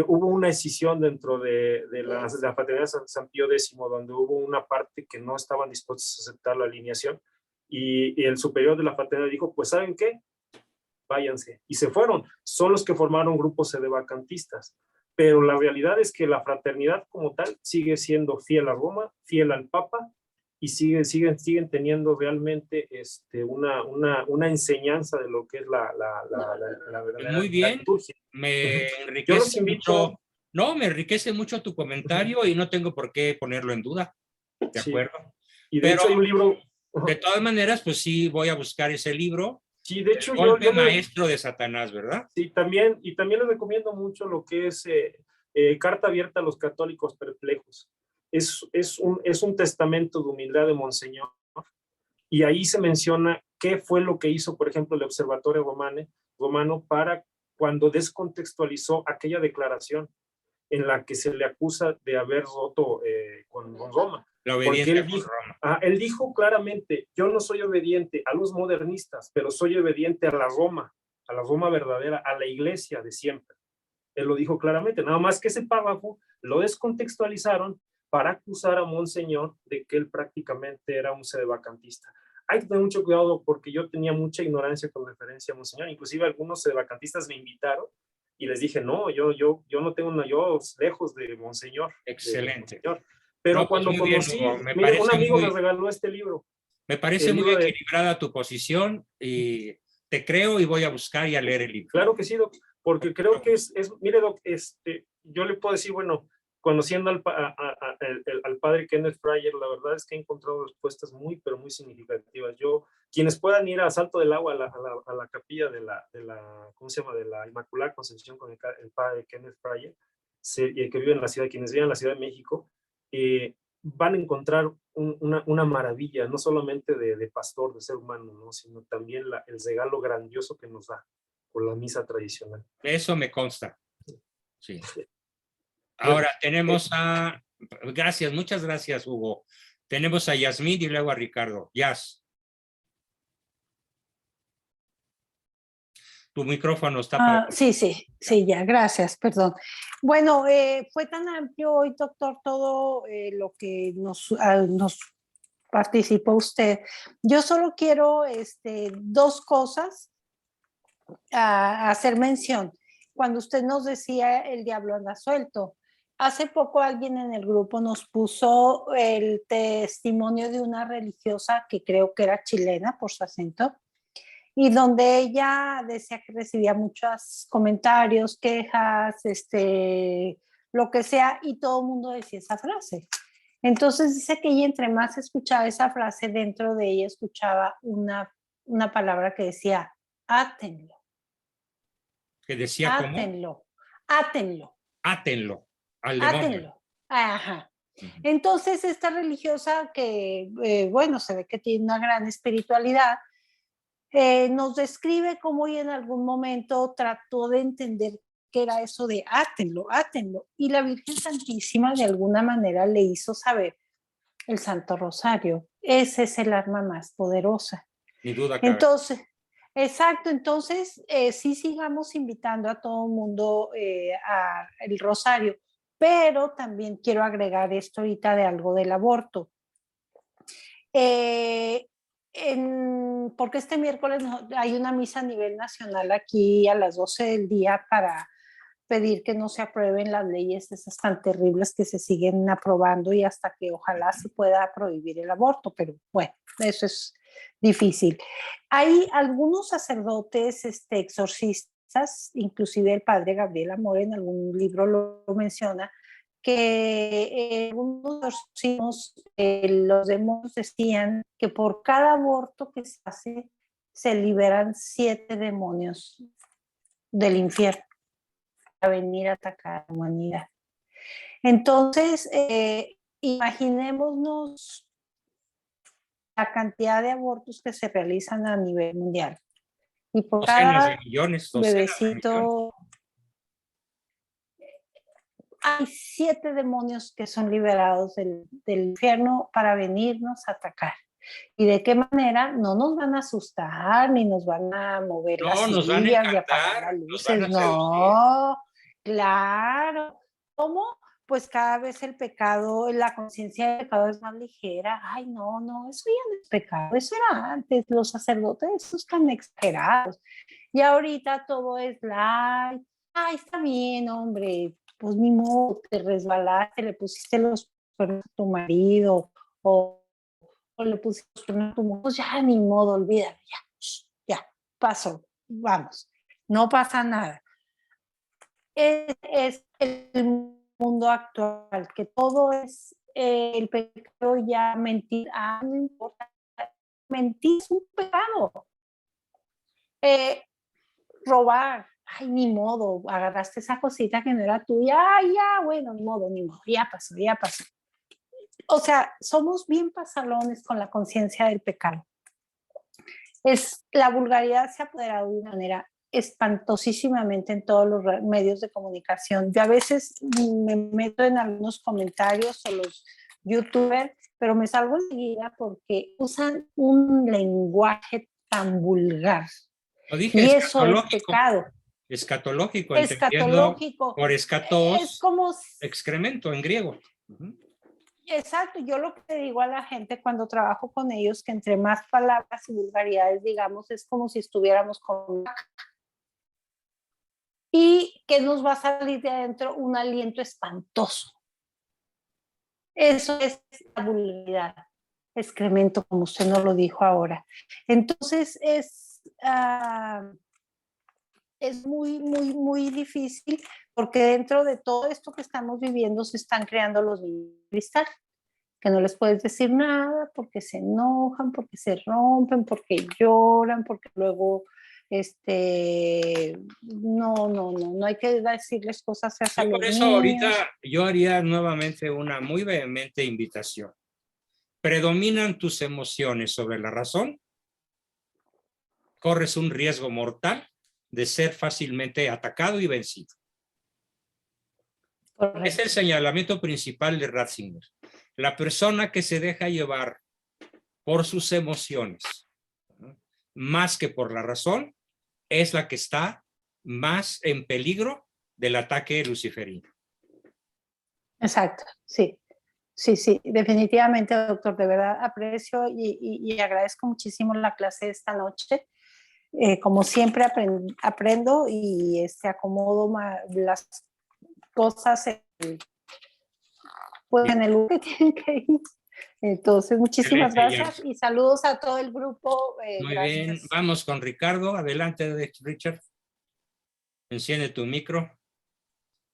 Hubo una decisión dentro de la fraternidad San Pío X, donde hubo una parte que no estaban dispuestos a aceptar la alineación, y el superior de la fraternidad dijo, pues ¿saben qué? Váyanse, y se fueron. Son los que formaron grupos sedevacantistas, pero la realidad es que la fraternidad como tal sigue siendo fiel a Roma, fiel al Papa, y siguen teniendo realmente una enseñanza de lo que es la verdadera. Muy bien, liturgia. me enriquece mucho. No, me enriquece mucho tu comentario y no tengo por qué ponerlo en duda. De acuerdo. Y de hecho hay un libro. De todas maneras, pues sí, voy a buscar ese libro. Sí, de hecho, el golpe maestro de Satanás, ¿verdad? Sí, también les recomiendo mucho lo que es Carta Abierta a los Católicos Perplejos. Es un testamento de humildad de Monseñor, y ahí se menciona qué fue lo que hizo, por ejemplo, el Observatorio Romano para cuando descontextualizó aquella declaración en la que se le acusa de haber roto con Roma. La obediencia con Roma. Él dijo claramente, yo no soy obediente a los modernistas, pero soy obediente a la Roma verdadera, a la iglesia de siempre. Él lo dijo claramente, nada más que ese párrafo lo descontextualizaron para acusar a Monseñor de que él prácticamente era un sedevacantista. Hay que tener mucho cuidado porque yo tenía mucha ignorancia con referencia a Monseñor, inclusive algunos sedevacantistas me invitaron y les dije, no, yo no tengo yo lejos de Monseñor. Excelente. De Monseñor. Pero no, cuando conocí, mire, un amigo me regaló este libro. Me parece muy equilibrada tu posición y te creo y voy a buscar y a leer el libro. Claro que sí, Doc, porque creo que mire, Doc, yo le puedo decir, bueno, conociendo al padre Kenneth Fryer, la verdad es que he encontrado respuestas muy, pero muy significativas. Quienes puedan ir a Salto del Agua, a la capilla de la ¿cómo se llama? De la Inmaculada Concepción con el padre Kenneth Fryer, que vive en la ciudad, quienes viven en la Ciudad de México, van a encontrar una maravilla, no solamente de pastor, de ser humano, ¿no? Sino también el regalo grandioso que nos da por la misa tradicional. Eso me consta. Sí. Ahora tenemos gracias, muchas gracias, Hugo. Tenemos a Yasmín y luego a Ricardo. Yas. Tu micrófono está... Sí, ya, gracias, perdón. Bueno, fue tan amplio hoy, doctor, todo lo que nos participó usted. Yo solo quiero dos cosas a hacer mención. Cuando usted nos decía el diablo anda suelto, hace poco alguien en el grupo nos puso el testimonio de una religiosa que creo que era chilena por su acento, y donde ella decía que recibía muchos comentarios, quejas, lo que sea, y todo el mundo decía esa frase. Entonces dice que ella entre más escuchaba esa frase, dentro de ella escuchaba una palabra que decía, átenlo. Que decía átenlo, ¿cómo? Átenlo. Átenlo al demonio. Átenlo. Ajá. Entonces esta religiosa que, bueno, se ve que tiene una gran espiritualidad, nos describe cómo ella en algún momento trató de entender qué era eso de átenlo, átenlo. Y la Virgen Santísima de alguna manera le hizo saber el Santo Rosario. Ese es el arma más poderosa. Ni duda cabe. Entonces, exacto, entonces sí sigamos invitando a todo el mundo al Rosario, pero también quiero agregar esto ahorita de algo del aborto. Porque este miércoles hay una misa a nivel nacional aquí a las 12 del día para pedir que no se aprueben las leyes esas tan terribles que se siguen aprobando y hasta que ojalá se pueda prohibir el aborto, pero bueno, eso es difícil. Hay algunos sacerdotes exorcistas, inclusive el padre Gabriel Amor en algún libro lo menciona, que algunos exorcismos, los demonios decían que por cada aborto que se hace se liberan 7 demonios del infierno a venir a atacar a la humanidad. Entonces, imaginémonos la cantidad de abortos que se realizan a nivel mundial. Y por docenas cada de millones, bebecito hay 7 demonios que son liberados del infierno para venirnos a atacar. ¿Y de qué manera? No nos van a asustar, ni nos van a mover las sillas, ni apagar las luces. No, claro. ¿Cómo? Pues cada vez el pecado, la conciencia del pecado es más ligera. Ay, no, eso ya no es pecado, eso era antes. Los sacerdotes, esos están exagerados. Y ahorita todo es light. Ay, está bien, hombre, pues ni modo, te resbalaste, le pusiste los cuernos a tu marido, o le pusiste los cuernos a tu mujer, pues ya ni modo, olvídalo, ya, pasó, vamos, no pasa nada. Es el mundo actual, que todo es el pecado ya, mentir, no importa, mentir es un pecado. Robar, ay, ni modo, agarraste esa cosita que no era tuya, ya, bueno, ni modo, ya pasó. O sea, somos bien pasalones con la conciencia del pecado. La vulgaridad se ha apoderado de una manera espantosísimamente en todos los medios de comunicación. Yo a veces me meto en algunos comentarios o los youtubers, pero me salgo enseguida porque usan un lenguaje tan vulgar. Lo dije, y eso es pecado. Escatológico. Escatológico. Por escatos, es como excremento en griego. Exacto, yo lo que te digo a la gente cuando trabajo con ellos, que entre más palabras y vulgaridades digamos, es como si estuviéramos con... Y que nos va a salir de adentro un aliento espantoso. Eso es la vulgaridad, excremento, como usted nos lo dijo ahora. Entonces es muy, muy, muy difícil porque dentro de todo esto que estamos viviendo se están creando los niños de cristal, que no les puedes decir nada porque se enojan, porque se rompen, porque lloran, porque luego no hay que decirles cosas a los por eso niños. ahorita yo haría nuevamente una muy vehemente invitación. ¿Predominan tus emociones sobre la razón? Corres un riesgo mortal de ser fácilmente atacado y vencido. Correcto. Es el señalamiento principal de Ratzinger. La persona que se deja llevar por sus emociones, más que por la razón, es la que está más en peligro del ataque luciferino. Exacto, sí. Sí, sí, definitivamente, doctor, de verdad aprecio y agradezco muchísimo la clase de esta noche. Como siempre aprendo y acomodo las cosas pues, en el lugar que tienen que ir. Entonces, muchísimas gracias y saludos a todo el grupo. Muy gracias. bien, vamos con Ricardo. Adelante, Richard. Enciende tu micro.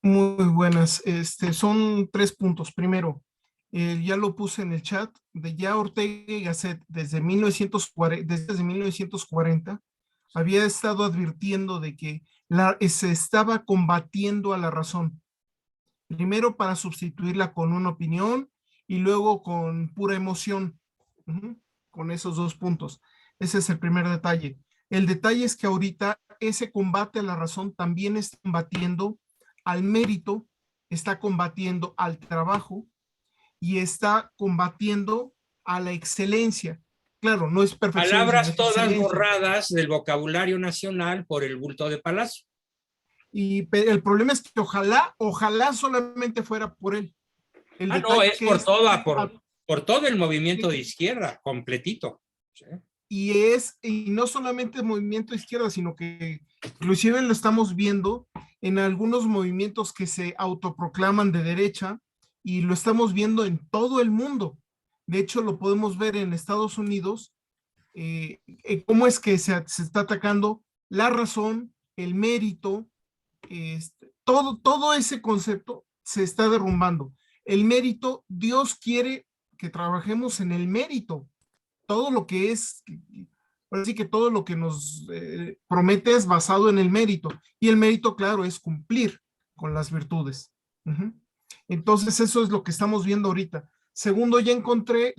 Muy buenas. Son 3 puntos. Primero, ya lo puse en el chat, de ya Ortega y Gasset desde 1940 había estado advirtiendo de que se estaba combatiendo a la razón. Primero para sustituirla con una opinión y luego con pura emoción. Con esos 2 puntos. Ese es el primer detalle. El detalle es que ahorita ese combate a la razón también está combatiendo al mérito, está combatiendo al trabajo y está combatiendo a la excelencia. Claro, no es perfección. Palabras todas borradas del vocabulario nacional por el bulto de Palacio. Y el problema es que ojalá solamente fuera por él. No, es por por todo el movimiento de izquierda, completito. ¿Sí? Y no solamente movimiento de izquierda, sino que inclusive lo estamos viendo en algunos movimientos que se autoproclaman de derecha y lo estamos viendo en todo el mundo. De hecho, lo podemos ver en Estados Unidos, cómo es que se está atacando la razón, el mérito, todo ese concepto se está derrumbando. El mérito, Dios quiere que trabajemos en el mérito. Todo lo que es, así que todo lo que nos promete es basado en el mérito. Y el mérito, claro, es cumplir con las virtudes. Entonces, eso es lo que estamos viendo ahorita. Segundo, ya encontré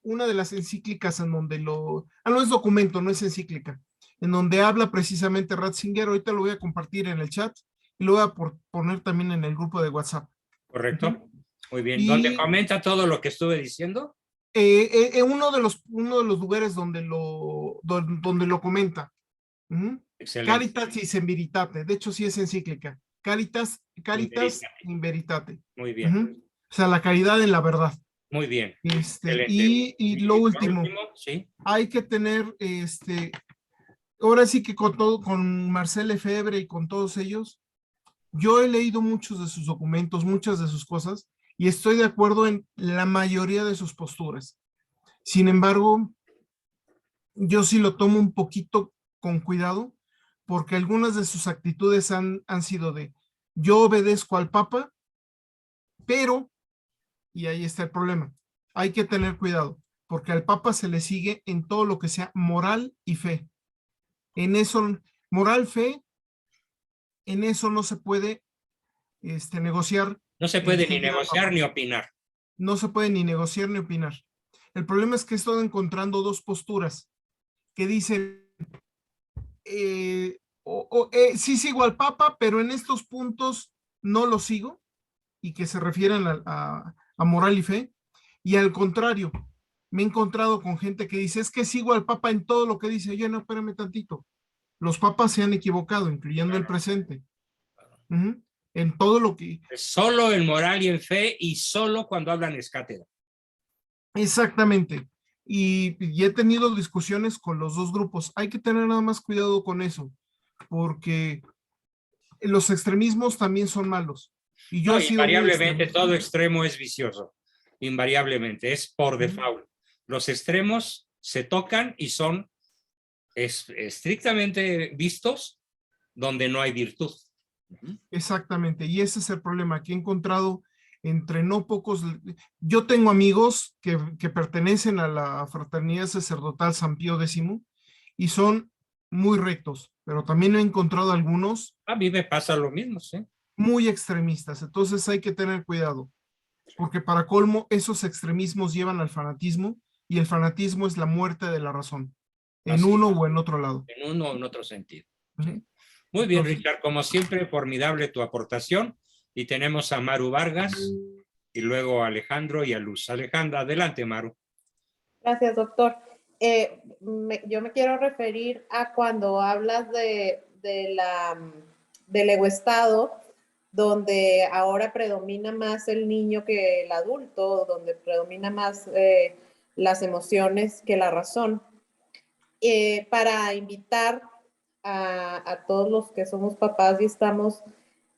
una de las encíclicas en donde no es documento, no es encíclica, en donde habla precisamente Ratzinger. Ahorita lo voy a compartir en el chat y lo voy a poner también en el grupo de WhatsApp. Correcto. Muy bien. ¿Dónde comenta todo lo que estuve diciendo? Uno de los lugares donde lo comenta. Caritas in Veritate. De hecho, sí es encíclica. Caritas in Veritate. Muy bien. O sea, la caridad en la verdad. Muy bien. Y lo último, ¿sí? Hay que tener, ahora sí que con Marcel Lefebvre y con todos ellos, yo he leído muchos de sus documentos, muchas de sus cosas, y estoy de acuerdo en la mayoría de sus posturas. Sin embargo, yo sí lo tomo un poquito con cuidado, porque algunas de sus actitudes han sido de, yo obedezco al Papa, pero, y ahí está el problema, hay que tener cuidado, porque al Papa se le sigue en todo lo que sea moral y fe. En eso, moral, fe, en eso no se puede negociar. No se puede ni negociar ni opinar. No se puede ni negociar ni opinar. El problema es que he estado encontrando 2 posturas que dicen, sí sigo al Papa, pero en estos puntos no lo sigo, y que se refieren a moral y fe, y al contrario, me he encontrado con gente que dice, es que sigo al Papa en todo lo que dice. Oye, no, espérame tantito, los papas se han equivocado, incluyendo el presente. En todo lo que... Solo en moral y en fe, y solo cuando hablan es cátedra. Exactamente. Y he tenido discusiones con los 2 grupos. Hay que tener nada más cuidado con eso, porque los extremismos también son malos. Y yo invariablemente todo extremo es vicioso. Invariablemente, es por default. Los extremos se tocan y son estrictamente vistos donde no hay virtud. Exactamente, y ese es el problema que he encontrado entre no pocos. Yo tengo amigos que pertenecen a la Fraternidad Sacerdotal San Pío X y son muy rectos, pero también he encontrado algunos. A mí me pasa lo mismo, sí. Muy extremistas, entonces hay que tener cuidado, porque para colmo esos extremismos llevan al fanatismo, y el fanatismo es la muerte de la razón, en uno o en otro lado. En uno o en otro sentido. Sí. Muy bien, Richard, como siempre, formidable tu aportación. Y tenemos a Maru Vargas, y luego a Alejandro y a Luz. Alejandra, adelante, Maru. Gracias, doctor. Yo me quiero referir a cuando hablas del egoestado, donde ahora predomina más el niño que el adulto, donde predomina más las emociones que la razón, para invitar a todos los que somos papás y estamos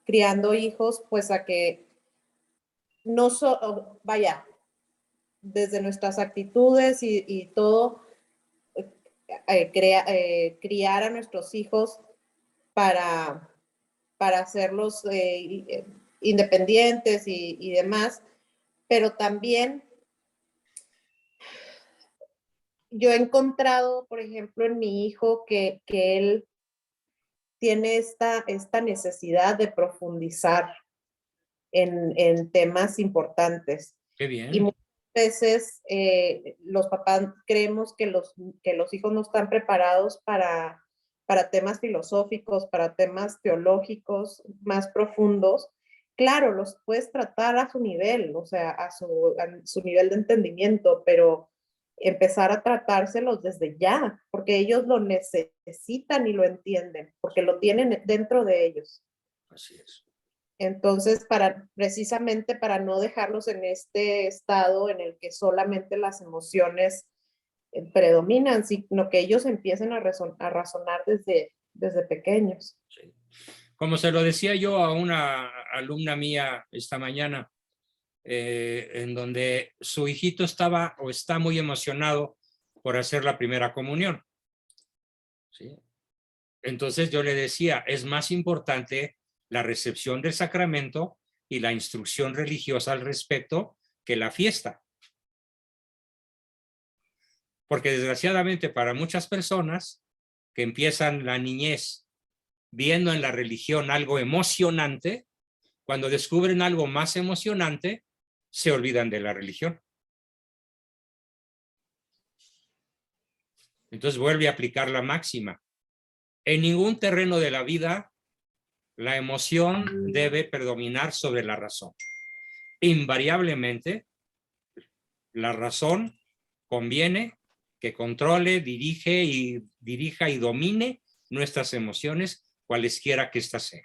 criando hijos, pues a que no vaya, desde nuestras actitudes y todo, criar a nuestros hijos para hacerlos independientes y demás, pero también yo he encontrado, por ejemplo, en mi hijo que él tiene esta necesidad de profundizar en temas importantes. Qué bien. Y muchas veces los papás creemos que los hijos no están preparados para temas filosóficos, para temas teológicos más profundos. Claro, los puedes tratar a su nivel, o sea, a su nivel de entendimiento, pero empezar a tratárselos desde ya, porque ellos lo necesitan y lo entienden, porque lo tienen dentro de ellos. Así es. Entonces, precisamente para no dejarlos en este estado en el que solamente las emociones predominan, sino que ellos empiecen a razonar desde pequeños. Sí. Como se lo decía yo a una alumna mía esta mañana, en donde su hijito estaba o está muy emocionado por hacer la primera comunión. ¿Sí? Entonces yo le decía, es más importante la recepción del sacramento y la instrucción religiosa al respecto que la fiesta. Porque desgraciadamente para muchas personas que empiezan la niñez viendo en la religión algo emocionante, cuando descubren algo más emocionante, se olvidan de la religión. Entonces vuelve a aplicar la máxima. En ningún terreno de la vida la emoción debe predominar sobre la razón. Invariablemente, la razón conviene que controle, dirija y domine nuestras emociones, cualesquiera que éstas sean.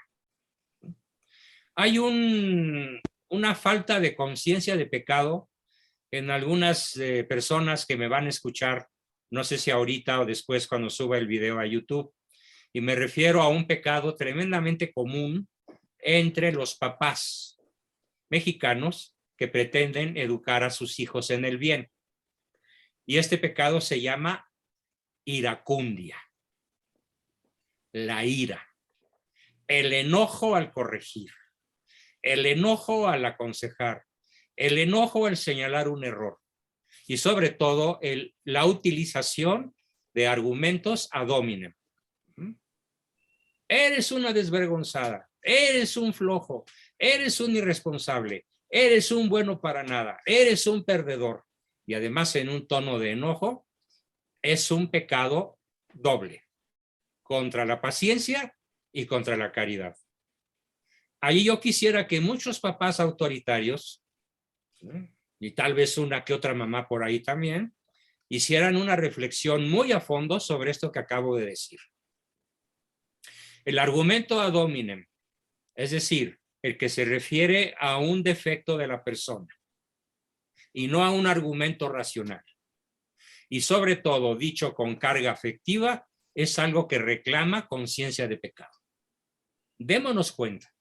Hay una falta de conciencia de pecado en algunas personas que me van a escuchar, no sé si ahorita o después cuando suba el video a YouTube, y me refiero a un pecado tremendamente común entre los papás mexicanos que pretenden educar a sus hijos en el bien. Y este pecado se llama iracundia, la ira, el enojo al corregir, el enojo al aconsejar, el enojo al señalar un error y sobre todo la utilización de argumentos ad hominem. Eres una desvergonzada, eres un flojo, eres un irresponsable, eres un bueno para nada, eres un perdedor. Y además en un tono de enojo, es un pecado doble, contra la paciencia y contra la caridad. Ahí yo quisiera que muchos papás autoritarios, y tal vez una que otra mamá por ahí también, hicieran una reflexión muy a fondo sobre esto que acabo de decir. El argumento ad hominem, es decir, el que se refiere a un defecto de la persona y no a un argumento racional. Y sobre todo, dicho con carga afectiva, es algo que reclama conciencia de pecado. Démonos cuenta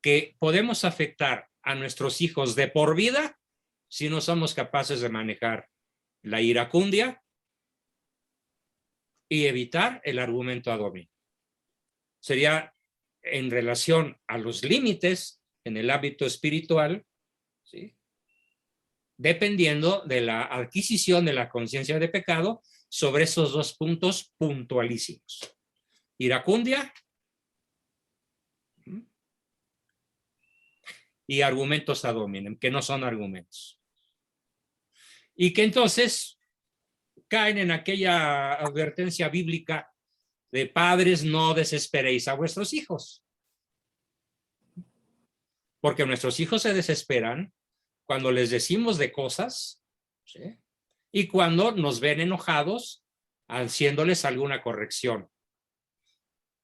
que podemos afectar a nuestros hijos de por vida si no somos capaces de manejar la iracundia y evitar el argumento ad hominem. Sería en relación a los límites en el ámbito espiritual, ¿sí?, dependiendo de la adquisición de la conciencia de pecado sobre esos dos puntos puntualísimos. Iracundia y argumentos ad hominem, que no son argumentos. Y que entonces caen en aquella advertencia bíblica de padres, no desesperéis a vuestros hijos. Porque nuestros hijos se desesperan cuando les decimos de cosas, ¿sí?, y cuando nos ven enojados haciéndoles alguna corrección.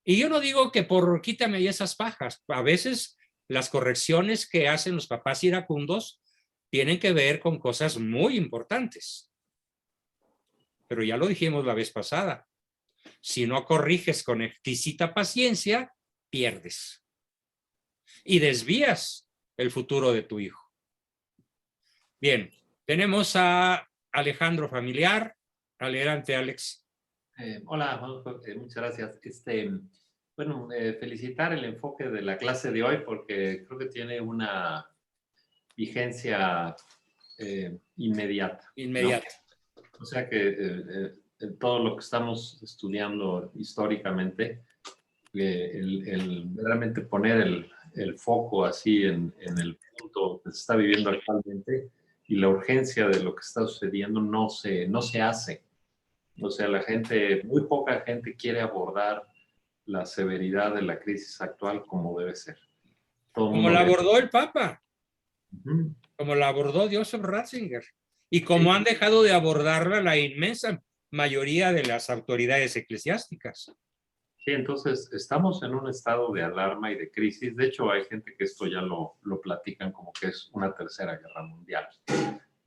Y yo no digo que por quítame ahí esas pajas. A veces las correcciones que hacen los papás iracundos tienen que ver con cosas muy importantes. Pero ya lo dijimos la vez pasada. Si no corriges con exquisita paciencia, pierdes. Y desvías el futuro de tu hijo. Bien, tenemos a Alejandro Familiar. Adelante, Alex. Hola, muchas gracias. Bueno, felicitar el enfoque de la clase de hoy porque creo que tiene una vigencia inmediata. Inmediata. ¿No? O sea que todo lo que estamos estudiando históricamente, realmente poner el foco así en el punto que se está viviendo actualmente y la urgencia de lo que está sucediendo no se hace. O sea, muy poca gente quiere abordar la severidad de la crisis actual como debe ser. Como la abordó el Papa, como la abordó Joseph Ratzinger, y como han dejado de abordarla la inmensa mayoría de las autoridades eclesiásticas. Sí, entonces estamos en un estado de alarma y de crisis. De hecho, hay gente que esto ya lo platican como que es una tercera guerra mundial.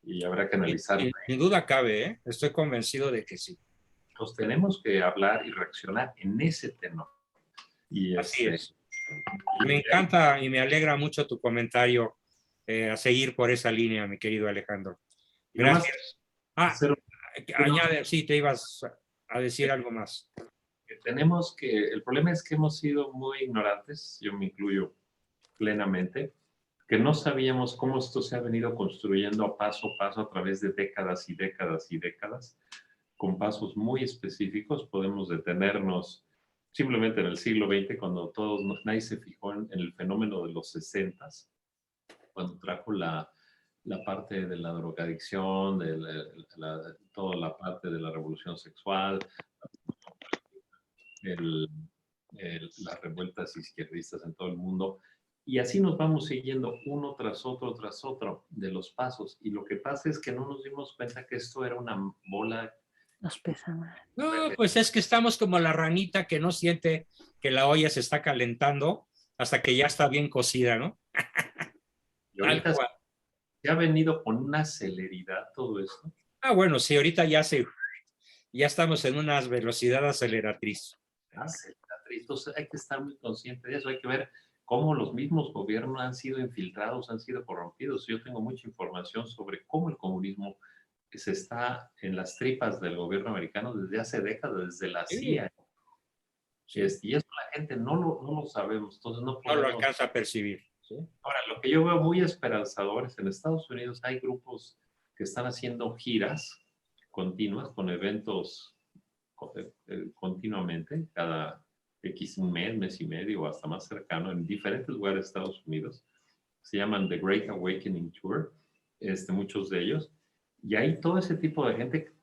Y habrá que analizarlo. Sin duda cabe, ¿eh? Estoy convencido de que sí. Entonces tenemos que hablar y reaccionar en ese tenor. Y así es. Me encanta y me alegra mucho tu comentario a seguir por esa línea, mi querido Alejandro. Gracias. Añade, sí, te ibas a decir algo más. El problema es que hemos sido muy ignorantes, yo me incluyo plenamente, que no sabíamos cómo esto se ha venido construyendo paso a paso a través de décadas y décadas y décadas, con pasos muy específicos. Podemos detenernos simplemente en el siglo XX, cuando nadie se fijó en el fenómeno de los 60s, cuando trajo la parte de la drogadicción, toda la parte de la revolución sexual, las revueltas izquierdistas en todo el mundo. Y así nos vamos siguiendo uno tras otro de los pasos. Y lo que pasa es que no nos dimos cuenta que esto era una bola. Nos pesa más. No, pues es que estamos como la ranita que no siente que la olla se está calentando hasta que ya está bien cocida, ¿no? Y ahorita se ha venido con una celeridad todo esto. Bueno, sí, ahorita ya estamos en una velocidad aceleratriz. Entonces hay que estar muy consciente de eso. Hay que ver cómo los mismos gobiernos han sido infiltrados, han sido corrompidos. Yo tengo mucha información sobre cómo el comunismo se está en las tripas del gobierno americano desde hace décadas, desde la CIA. Sí. Y eso la gente no lo sabemos. Entonces no lo alcanza a percibir. ¿Sí? Ahora, lo que yo veo muy esperanzador es en Estados Unidos hay grupos que están haciendo giras continuas con eventos continuamente, cada un mes y medio o hasta más cercano, en diferentes lugares de Estados Unidos. Se llaman The Great Awakening Tour, muchos de ellos. Y hay todo ese tipo de gente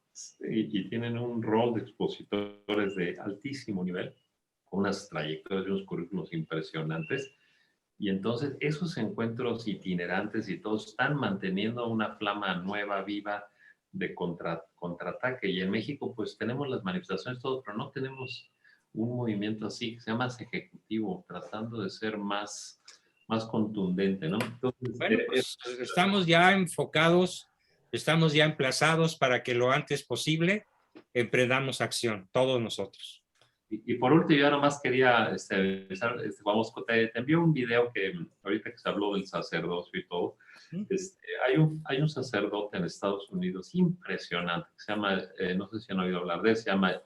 y tienen un rol de expositores de altísimo nivel, con unas trayectorias y unos currículos impresionantes. Y entonces esos encuentros itinerantes y todos están manteniendo una flama nueva, viva, de contraataque. Y en México pues tenemos las manifestaciones, todo, pero no tenemos un movimiento así, que sea más ejecutivo, tratando de ser más contundente, ¿no? Entonces, bueno, pues estamos ya enfocados, estamos ya emplazados para que lo antes posible emprendamos acción, todos nosotros. Y por último, yo nada más quería, te envío un video que ahorita que se habló del sacerdocio y todo, hay un sacerdote en Estados Unidos impresionante, que se llama, no sé si han oído hablar de él, se llama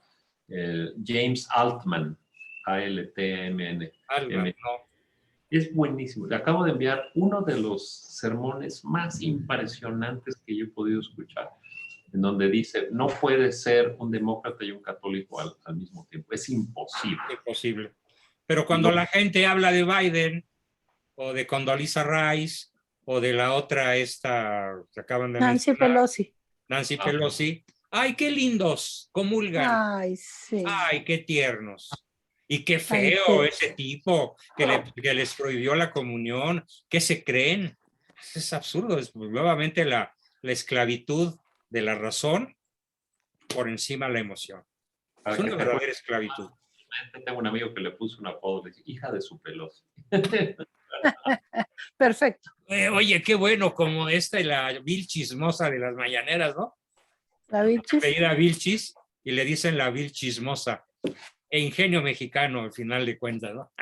James Altman, A-L-T-M-N. No. Es buenísimo. Le acabo de enviar uno de los sermones más impresionantes que yo he podido escuchar, en donde dice, no puede ser un demócrata y un católico al mismo tiempo. Es imposible. Imposible. Pero cuando la gente habla de Biden, o de Condoleezza Rice, o de la otra que acaban de Nancy Pelosi. Nancy Pelosi. ¡Ay, qué lindos! Comulgan. Ay, sí. ¡Ay, qué tiernos! Y qué feo ese tipo que les prohibió la comunión. ¿Qué se creen? Es absurdo. Es nuevamente la esclavitud de la razón por encima de la emoción. Es una verdadera esclavitud. Tengo un amigo que le puso un apodo, le dice, hija de su pelos. Perfecto. Oye, qué bueno, como esta y la vil chismosa de las mañaneras, ¿no? La Vilchis. Apellida Vilchis y le dicen la vil chismosa. E ingenio mexicano, al final de cuentas, ¿no?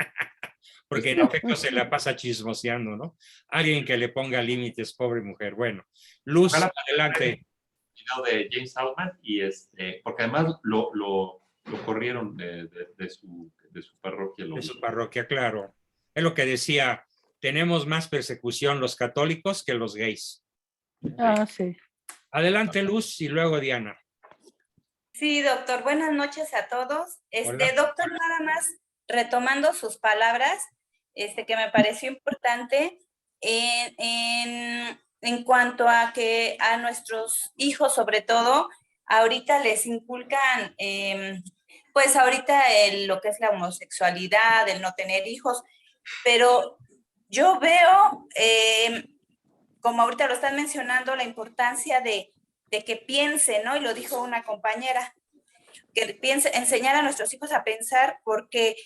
Porque en efecto se la pasa chismoseando, ¿no? Alguien que le ponga límites, pobre mujer. Bueno, Luz, adelante. De James Altman, y porque además lo corrieron de su parroquia. De su parroquia, claro. Es lo que decía, tenemos más persecución los católicos que los gays. Ah, sí. Adelante, Luz, y luego Diana. Sí, doctor, buenas noches a todos. Hola. Doctor, nada más retomando sus palabras, que me pareció importante en cuanto a que a nuestros hijos, sobre todo, ahorita les inculcan, pues ahorita lo que es la homosexualidad, el no tener hijos, pero yo veo, como ahorita lo están mencionando, la importancia de que piensen, ¿no? Y lo dijo una compañera, que piense, enseñar a nuestros hijos a pensar, porque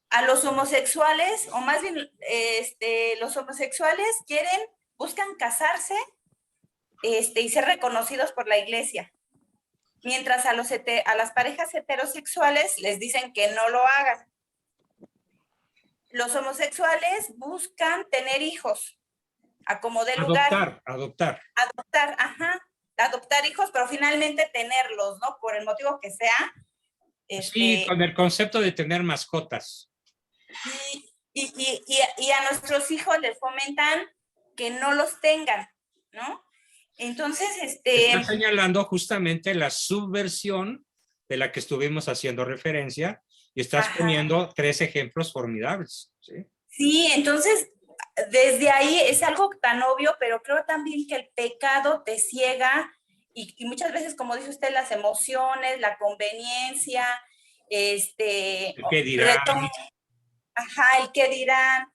a los homosexuales, o más bien los homosexuales buscan casarse y ser reconocidos por la iglesia, mientras a las parejas heterosexuales les dicen que no lo hagan. Los homosexuales buscan tener hijos, a como dé lugar. Adoptar, hijos, pero finalmente tenerlos, ¿no? Por el motivo que sea. Sí, con el concepto de tener mascotas. Y a nuestros hijos les fomentan que no los tengan, ¿no? Entonces, Está señalando justamente la subversión de la que estuvimos haciendo referencia, y estás poniendo 3 ejemplos formidables. Sí, entonces, desde ahí es algo tan obvio, pero creo también que el pecado te ciega y muchas veces, como dice usted, las emociones, la conveniencia, ¿Qué dirán? El qué dirán.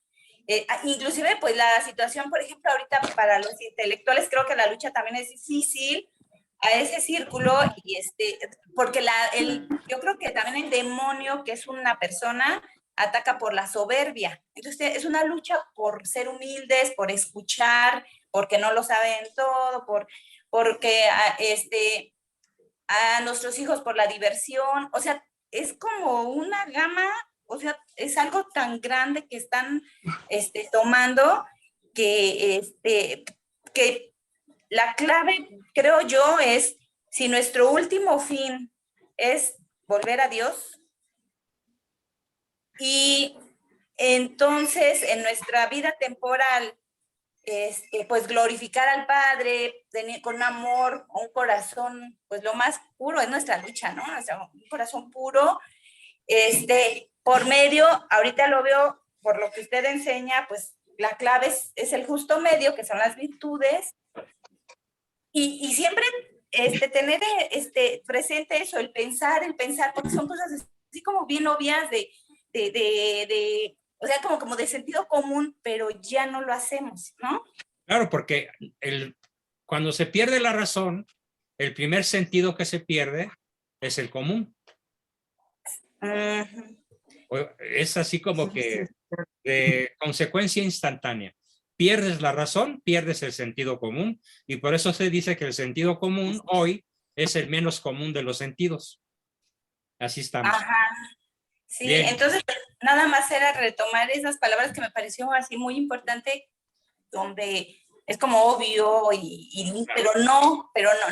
Inclusive, pues la situación, por ejemplo, ahorita para los intelectuales, creo que la lucha también es difícil a ese círculo, y porque yo creo que también el demonio, que es una persona, ataca por la soberbia. Entonces es una lucha por ser humildes, por escuchar, porque no lo saben todo, porque a nuestros hijos por la diversión. O sea, es como una gama, o sea, es algo tan grande que están tomando que la clave, creo yo, es si nuestro último fin es volver a Dios, y entonces en nuestra vida temporal, pues glorificar al Padre, con un amor, un corazón, pues lo más puro es nuestra lucha, ¿no? O sea, un corazón puro, por medio, ahorita lo veo, por lo que usted enseña, pues la clave es el justo medio, que son las virtudes, y siempre tener presente eso, el pensar, porque son cosas así como bien obvias o sea, como de sentido común, pero ya no lo hacemos, ¿no? Claro, porque cuando se pierde la razón, el primer sentido que se pierde es el común. Es así como que de consecuencia instantánea. Pierdes la razón, pierdes el sentido común, y por eso se dice que el sentido común hoy es el menos común de los sentidos. Así estamos. Sí, bien. Entonces nada más era retomar esas palabras que me pareció así muy importante, donde es como obvio, pero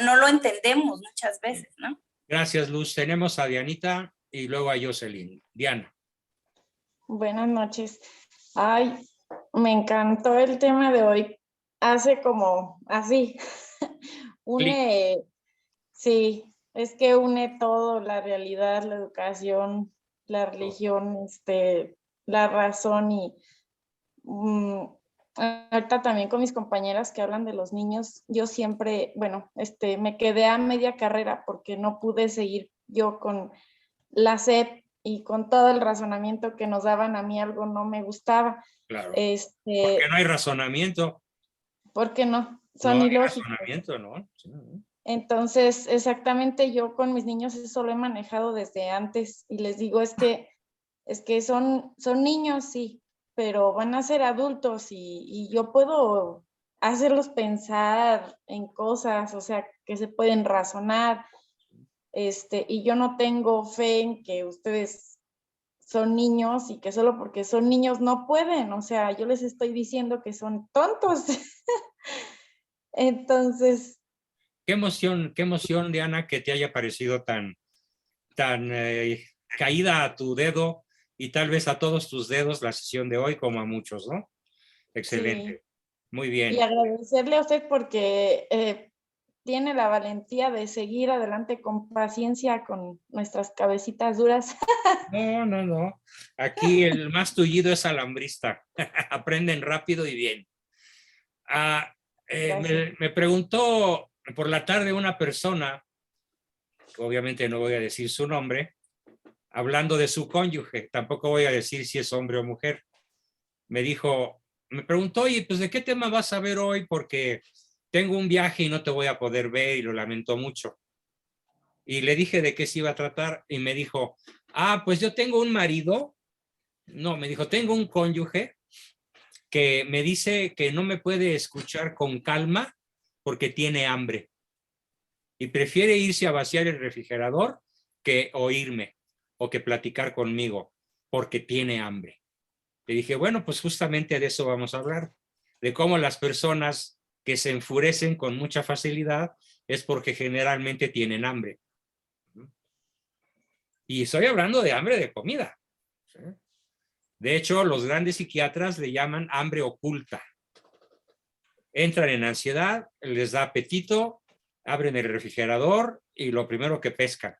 no lo entendemos muchas veces, ¿no? Gracias, Luz. Tenemos a Dianita y luego a Jocelyn. Diana. Buenas noches. Ay, me encantó el tema de hoy. Hace como así. Sí, es que une todo, la realidad, la educación, la religión, la razón, y ahorita también con mis compañeras que hablan de los niños, yo siempre, bueno, me quedé a media carrera porque no pude seguir yo con la SEP, y con todo el razonamiento que nos daban, a mí algo no me gustaba. Claro. Porque no hay razonamiento. ¿Por qué no? Son ilógicos. Razonamiento, ¿no? Sí. Entonces, exactamente yo con mis niños eso lo he manejado desde antes y les digo, es que son niños, sí, pero van a ser adultos y yo puedo hacerlos pensar en cosas, o sea, que se pueden razonar, y yo no tengo fe en que ustedes son niños y que solo porque son niños no pueden, o sea, yo les estoy diciendo que son tontos. Entonces... Qué emoción, Diana, que te haya parecido tan caída a tu dedo y tal vez a todos tus dedos la sesión de hoy, como a muchos, ¿no? Excelente. Sí. Muy bien. Y agradecerle a usted porque tiene la valentía de seguir adelante con paciencia con nuestras cabecitas duras. No. Aquí el más tullido es alambrista. Aprenden rápido y bien. Me preguntó por la tarde una persona, obviamente no voy a decir su nombre, hablando de su cónyuge, tampoco voy a decir si es hombre o mujer. Me preguntó, oye, pues ¿de qué tema vas a ver hoy? Porque tengo un viaje y no te voy a poder ver y lo lamento mucho. Y le dije de qué se iba a tratar y me dijo, pues yo tengo un marido, no, me dijo, tengo un cónyuge que me dice que no me puede escuchar con calma porque tiene hambre y prefiere irse a vaciar el refrigerador que oírme o que platicar conmigo porque tiene hambre. Le dije, bueno, pues justamente de eso vamos a hablar, de cómo las personas que se enfurecen con mucha facilidad es porque generalmente tienen hambre. Y estoy hablando de hambre de comida. De hecho, los grandes psiquiatras le llaman hambre oculta. Entran en ansiedad, les da apetito, abren el refrigerador y lo primero que pescan.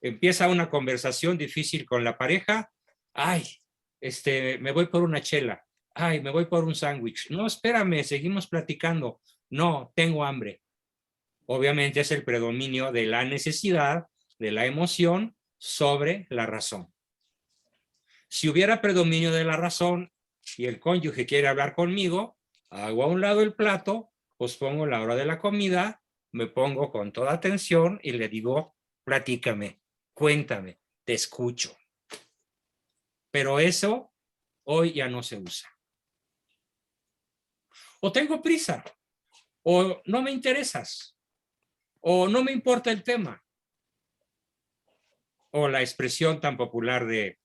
Empieza una conversación difícil con la pareja. Me voy por una chela. Me voy por un sándwich. No, espérame, seguimos platicando. No, tengo hambre. Obviamente es el predominio de la necesidad, de la emoción sobre la razón. Si hubiera predominio de la razón y el cónyuge quiere hablar conmigo, hago a un lado el plato, pospongo la hora de la comida, me pongo con toda atención y le digo, platícame, cuéntame, te escucho. Pero eso hoy ya no se usa. O tengo prisa, o no me interesas, o no me importa el tema. O la expresión tan popular de,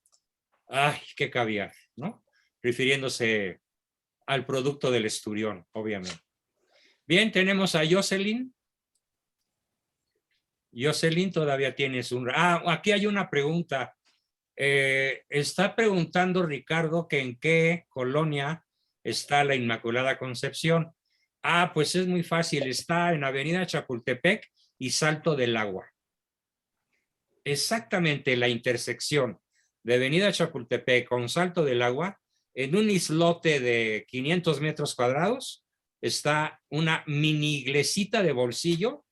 qué caviar, ¿no? Refiriéndose al producto del esturión, obviamente. Bien, tenemos a Jocelyn. Jocelyn, todavía tienes un... aquí hay una pregunta. Está preguntando Ricardo que en qué colonia está la Inmaculada Concepción. Pues es muy fácil. Está en Avenida Chapultepec y Salto del Agua. Exactamente la intersección de Avenida Chapultepec con Salto del Agua, en un islote de 500 metros cuadrados, está una mini iglesita de bolsillo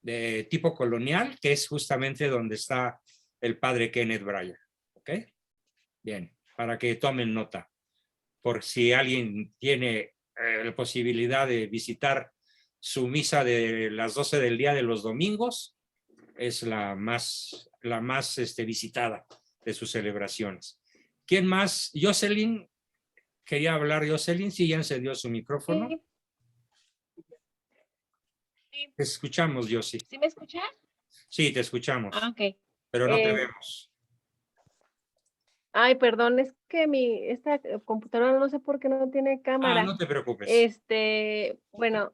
de tipo colonial, que es justamente donde está el padre Kenneth Bryan. ¿Ok? Bien, para que tomen nota. Por si alguien tiene la posibilidad de visitar su misa de las 12 del día de los domingos, es la más visitada de sus celebraciones. ¿Quién más? Jocelyn, quería hablar Jocelyn, sí, ya encedió su micrófono. Sí. Te escuchamos, Josi. ¿Sí me escucha? Sí, te escuchamos. Ok. Pero no te vemos. Perdón, es que esta computadora no sé por qué no tiene cámara. No te preocupes. Bueno,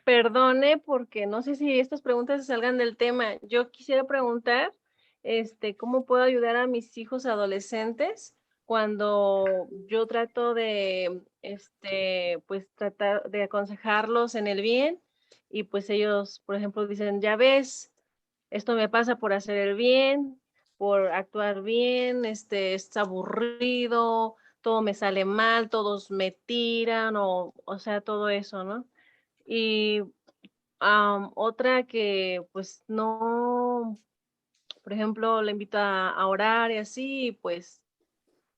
perdone porque no sé si estas preguntas se salgan del tema. Yo quisiera preguntar, ¿cómo puedo ayudar a mis hijos adolescentes cuando yo trato de, pues tratar de aconsejarlos en el bien y pues ellos, por ejemplo, dicen, ya ves, esto me pasa por hacer el bien, por actuar bien, es aburrido, todo me sale mal, todos me tiran o sea, todo eso, ¿no? Y otra que pues no, por ejemplo, le invito a orar y así, pues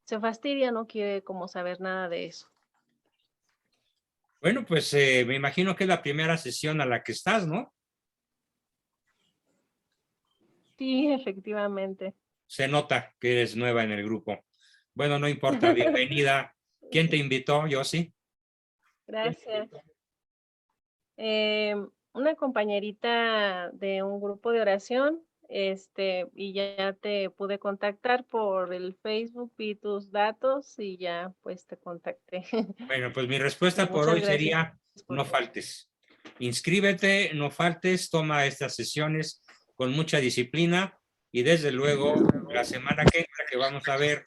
se fastidia, no quiere como saber nada de eso. Bueno, pues me imagino que es la primera sesión a la que estás, ¿no? Sí, efectivamente. Se nota que eres nueva en el grupo. Bueno, no importa, bienvenida. ¿Quién te invitó? Yo sí. Gracias. Una compañerita de un grupo de oración, y ya te pude contactar por el Facebook, vi tus datos y ya pues te contacté. Bueno, pues mi respuesta por Muchas hoy gracias sería, no faltes. Inscríbete, no faltes, toma estas sesiones con mucha disciplina y desde luego la semana que entra que vamos a ver,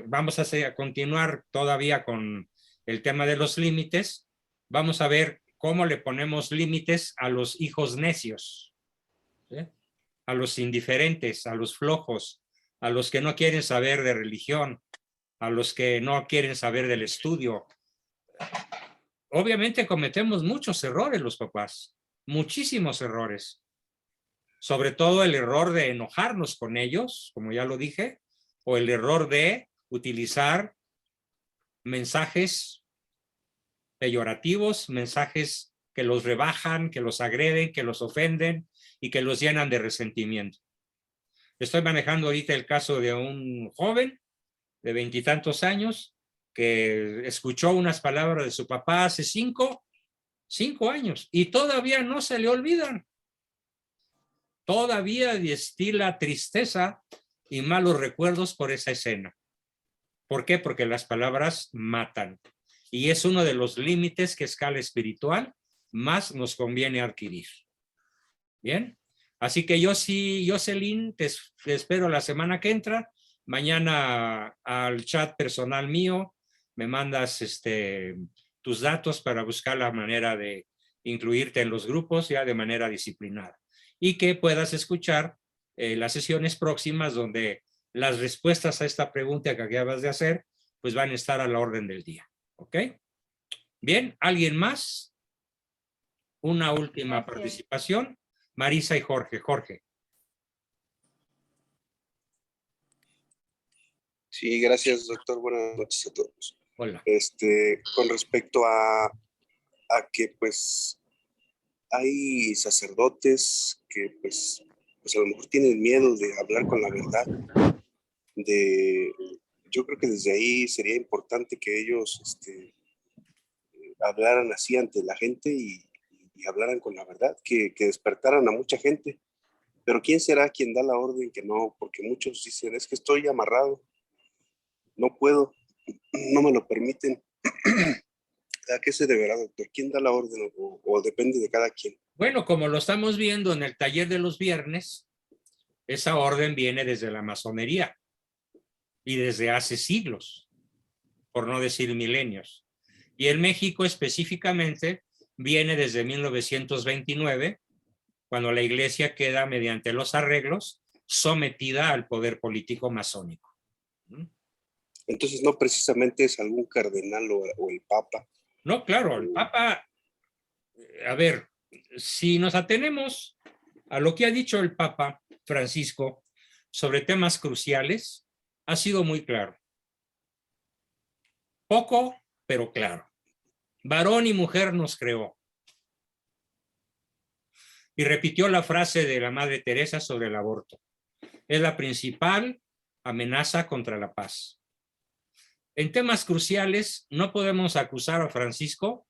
vamos a continuar todavía con el tema de los límites, vamos a ver cómo le ponemos límites a los hijos necios, ¿sí? A los indiferentes, a los flojos, a los que no quieren saber de religión, a los que no quieren saber del estudio. Obviamente cometemos muchos errores los papás, muchísimos errores. Sobre todo el error de enojarnos con ellos, como ya lo dije, o el error de utilizar mensajes peyorativos, mensajes que los rebajan, que los agreden, que los ofenden y que los llenan de resentimiento. Estoy manejando ahorita el caso de un joven de 20 y tantos años que escuchó unas palabras de su papá hace 5 años y todavía no se le olvidan. Todavía destila tristeza y malos recuerdos por esa escena. ¿Por qué? Porque las palabras matan. Y es uno de los límites que a escala espiritual más nos conviene adquirir. ¿Bien? Así que yo sí, Jocelyn, te espero la semana que entra. Mañana al chat personal mío me mandas tus datos para buscar la manera de incluirte en los grupos ya de manera disciplinada. Y que puedas escuchar las sesiones próximas donde las respuestas a esta pregunta que acabas de hacer pues van a estar a la orden del día. ¿Ok? Bien, ¿alguien más? Una última participación. Marisa y Jorge. Jorge. Sí, gracias, doctor. Buenas noches a todos. Hola. Con respecto a que, pues, hay sacerdotes que, pues a lo mejor tienen miedo de hablar con la verdad. Yo creo que desde ahí sería importante que ellos hablaran así ante la gente y hablaran con la verdad, que despertaran a mucha gente. Pero ¿quién será quien da la orden que no? Porque muchos dicen, es que estoy amarrado, no puedo, no me lo permiten. ¿A qué se deberá, doctor? ¿Quién da la orden o depende de cada quien? Bueno, como lo estamos viendo en el taller de los viernes, esa orden viene desde la masonería y desde hace siglos, por no decir milenios. Y en México específicamente viene desde 1929, cuando la iglesia queda mediante los arreglos sometida al poder político masónico. Entonces no precisamente es algún cardenal o el papa. No, claro, el papa, a ver, si nos atenemos a lo que ha dicho el papa Francisco sobre temas cruciales, ha sido muy claro. Poco, pero claro. Varón y mujer nos creó. Y repitió la frase de la Madre Teresa sobre el aborto. Es la principal amenaza contra la paz. En temas cruciales no podemos acusar a Francisco.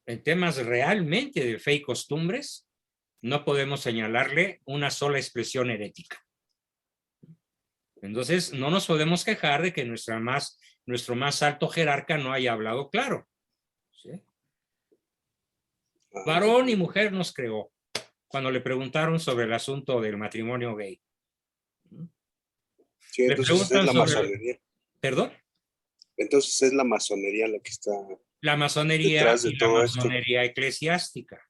En temas realmente de fe y costumbres, no podemos señalarle una sola expresión herética. Entonces, no nos podemos quejar de que nuestro más alto jerarca no haya hablado claro. ¿Sí? Varón y mujer nos creó cuando le preguntaron sobre el asunto del matrimonio gay. Sí, entonces es la masonería. ¿Perdón? Entonces es la masonería la que está la masonería detrás de y todo la masonería eclesiástica.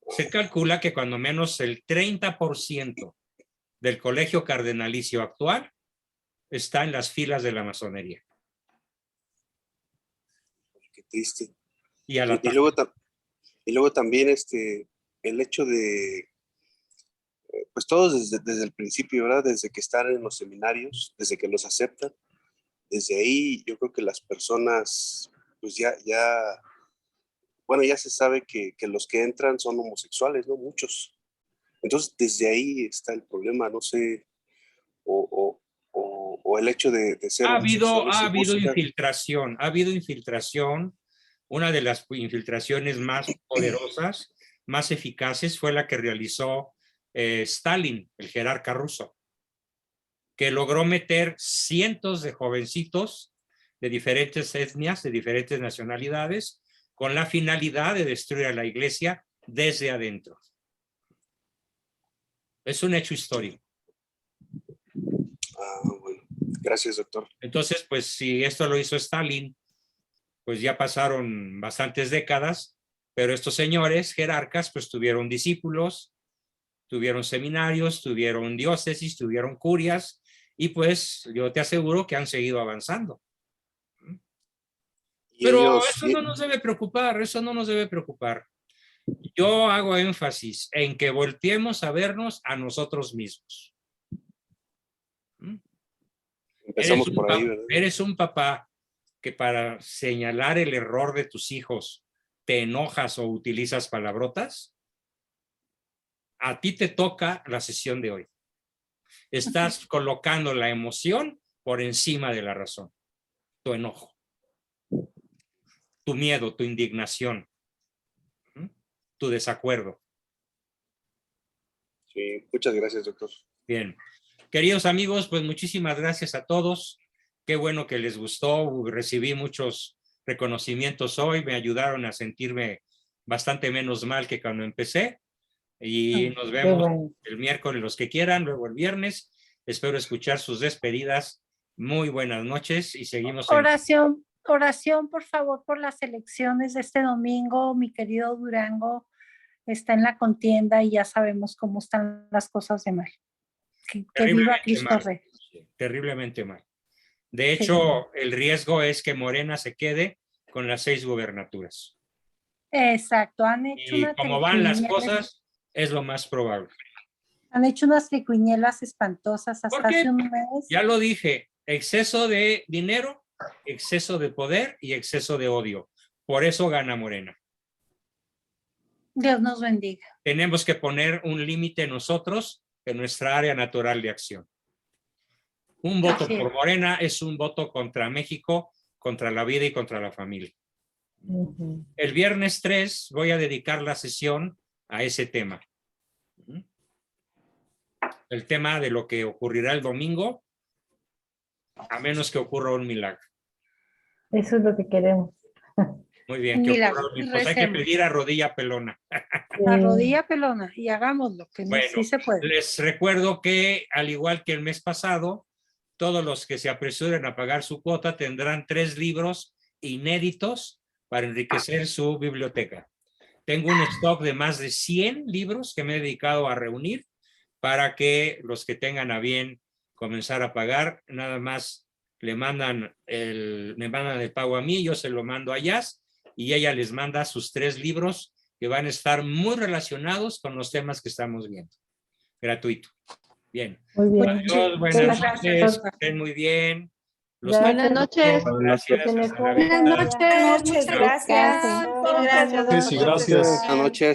Se calcula que cuando menos el 30% del colegio cardenalicio actual está en las filas de la masonería. Qué triste. Y luego también el hecho de, pues todos desde el principio, ¿verdad? Desde que están en los seminarios, desde que los aceptan, desde ahí yo creo que las personas, pues ya se sabe que los que entran son homosexuales, ¿no? Muchos. Entonces, desde ahí está el problema, no sé, o el hecho de ser ha habido homosexuales ha habido infiltración. Una de las infiltraciones más poderosas, más eficaces, fue la que realizó Stalin, el jerarca ruso, que logró meter cientos de jovencitos de diferentes etnias, de diferentes nacionalidades, con la finalidad de destruir a la iglesia desde adentro. Es un hecho histórico. Bueno, gracias, doctor. Entonces, pues si esto lo hizo Stalin, pues ya pasaron bastantes décadas, pero estos señores jerarcas pues tuvieron discípulos, tuvieron seminarios, tuvieron diócesis, tuvieron curias, y pues yo te aseguro que han seguido avanzando. Pero eso no nos debe preocupar, eso no nos debe preocupar. Yo hago énfasis en que volteemos a vernos a nosotros mismos. Empezamos por ahí, ¿verdad? Eres un papá que para señalar el error de tus hijos te enojas o utilizas palabrotas. A ti te toca la sesión de hoy. Estás colocando la emoción por encima de la razón. Tu enojo, tu miedo, tu indignación, tu desacuerdo. Sí, muchas gracias, doctor. Bien. Queridos amigos, pues muchísimas gracias a todos. Qué bueno que les gustó. Recibí muchos reconocimientos hoy. Me ayudaron a sentirme bastante menos mal que cuando empecé. Y nos vemos el miércoles, los que quieran, luego el viernes. Espero escuchar sus despedidas. Muy buenas noches y seguimos. Oración, por favor, por las elecciones de este domingo. Mi querido Durango está en la contienda y ya sabemos cómo están las cosas de mal. Que viva Cristo Rey. Terriblemente mal. De hecho, el riesgo es que Morena se quede con las 6 gubernaturas. Exacto. Han hecho y como van las cosas, es lo más probable. Han hecho unas triquiñuelas espantosas hasta hace un mes. Ya lo dije, exceso de dinero, exceso de poder y exceso de odio. Por eso gana Morena. Dios nos bendiga. Tenemos que poner un límite nosotros en nuestra área natural de acción. Un voto por Morena es un voto contra México, contra la vida y contra la familia. El viernes 3 voy a dedicar la sesión a ese tema. El tema de lo que ocurrirá el domingo, a menos que ocurra un milagro. Eso es lo que queremos. Muy bien, que ocurra un milagro. Pues hay que pedir a rodilla pelona. A rodilla pelona y hagámoslo, que bueno, sí se puede. Les recuerdo que, al igual que el mes pasado, todos los que se apresuren a pagar su cuota tendrán 3 libros inéditos para enriquecer su biblioteca. Tengo un stock de más de 100 libros que me he dedicado a reunir para que los que tengan a bien comenzar a pagar, nada más me mandan el pago a mí, yo se lo mando a Jazz y ella les manda sus 3 libros que van a estar muy relacionados con los temas que estamos viendo. Gratuito. Bien. Muy bien. Adiós, buenas noches, estén muy bien. Buenas noches. Gracias. Buenas noches. Muchas gracias. Gracias. Buenas noches.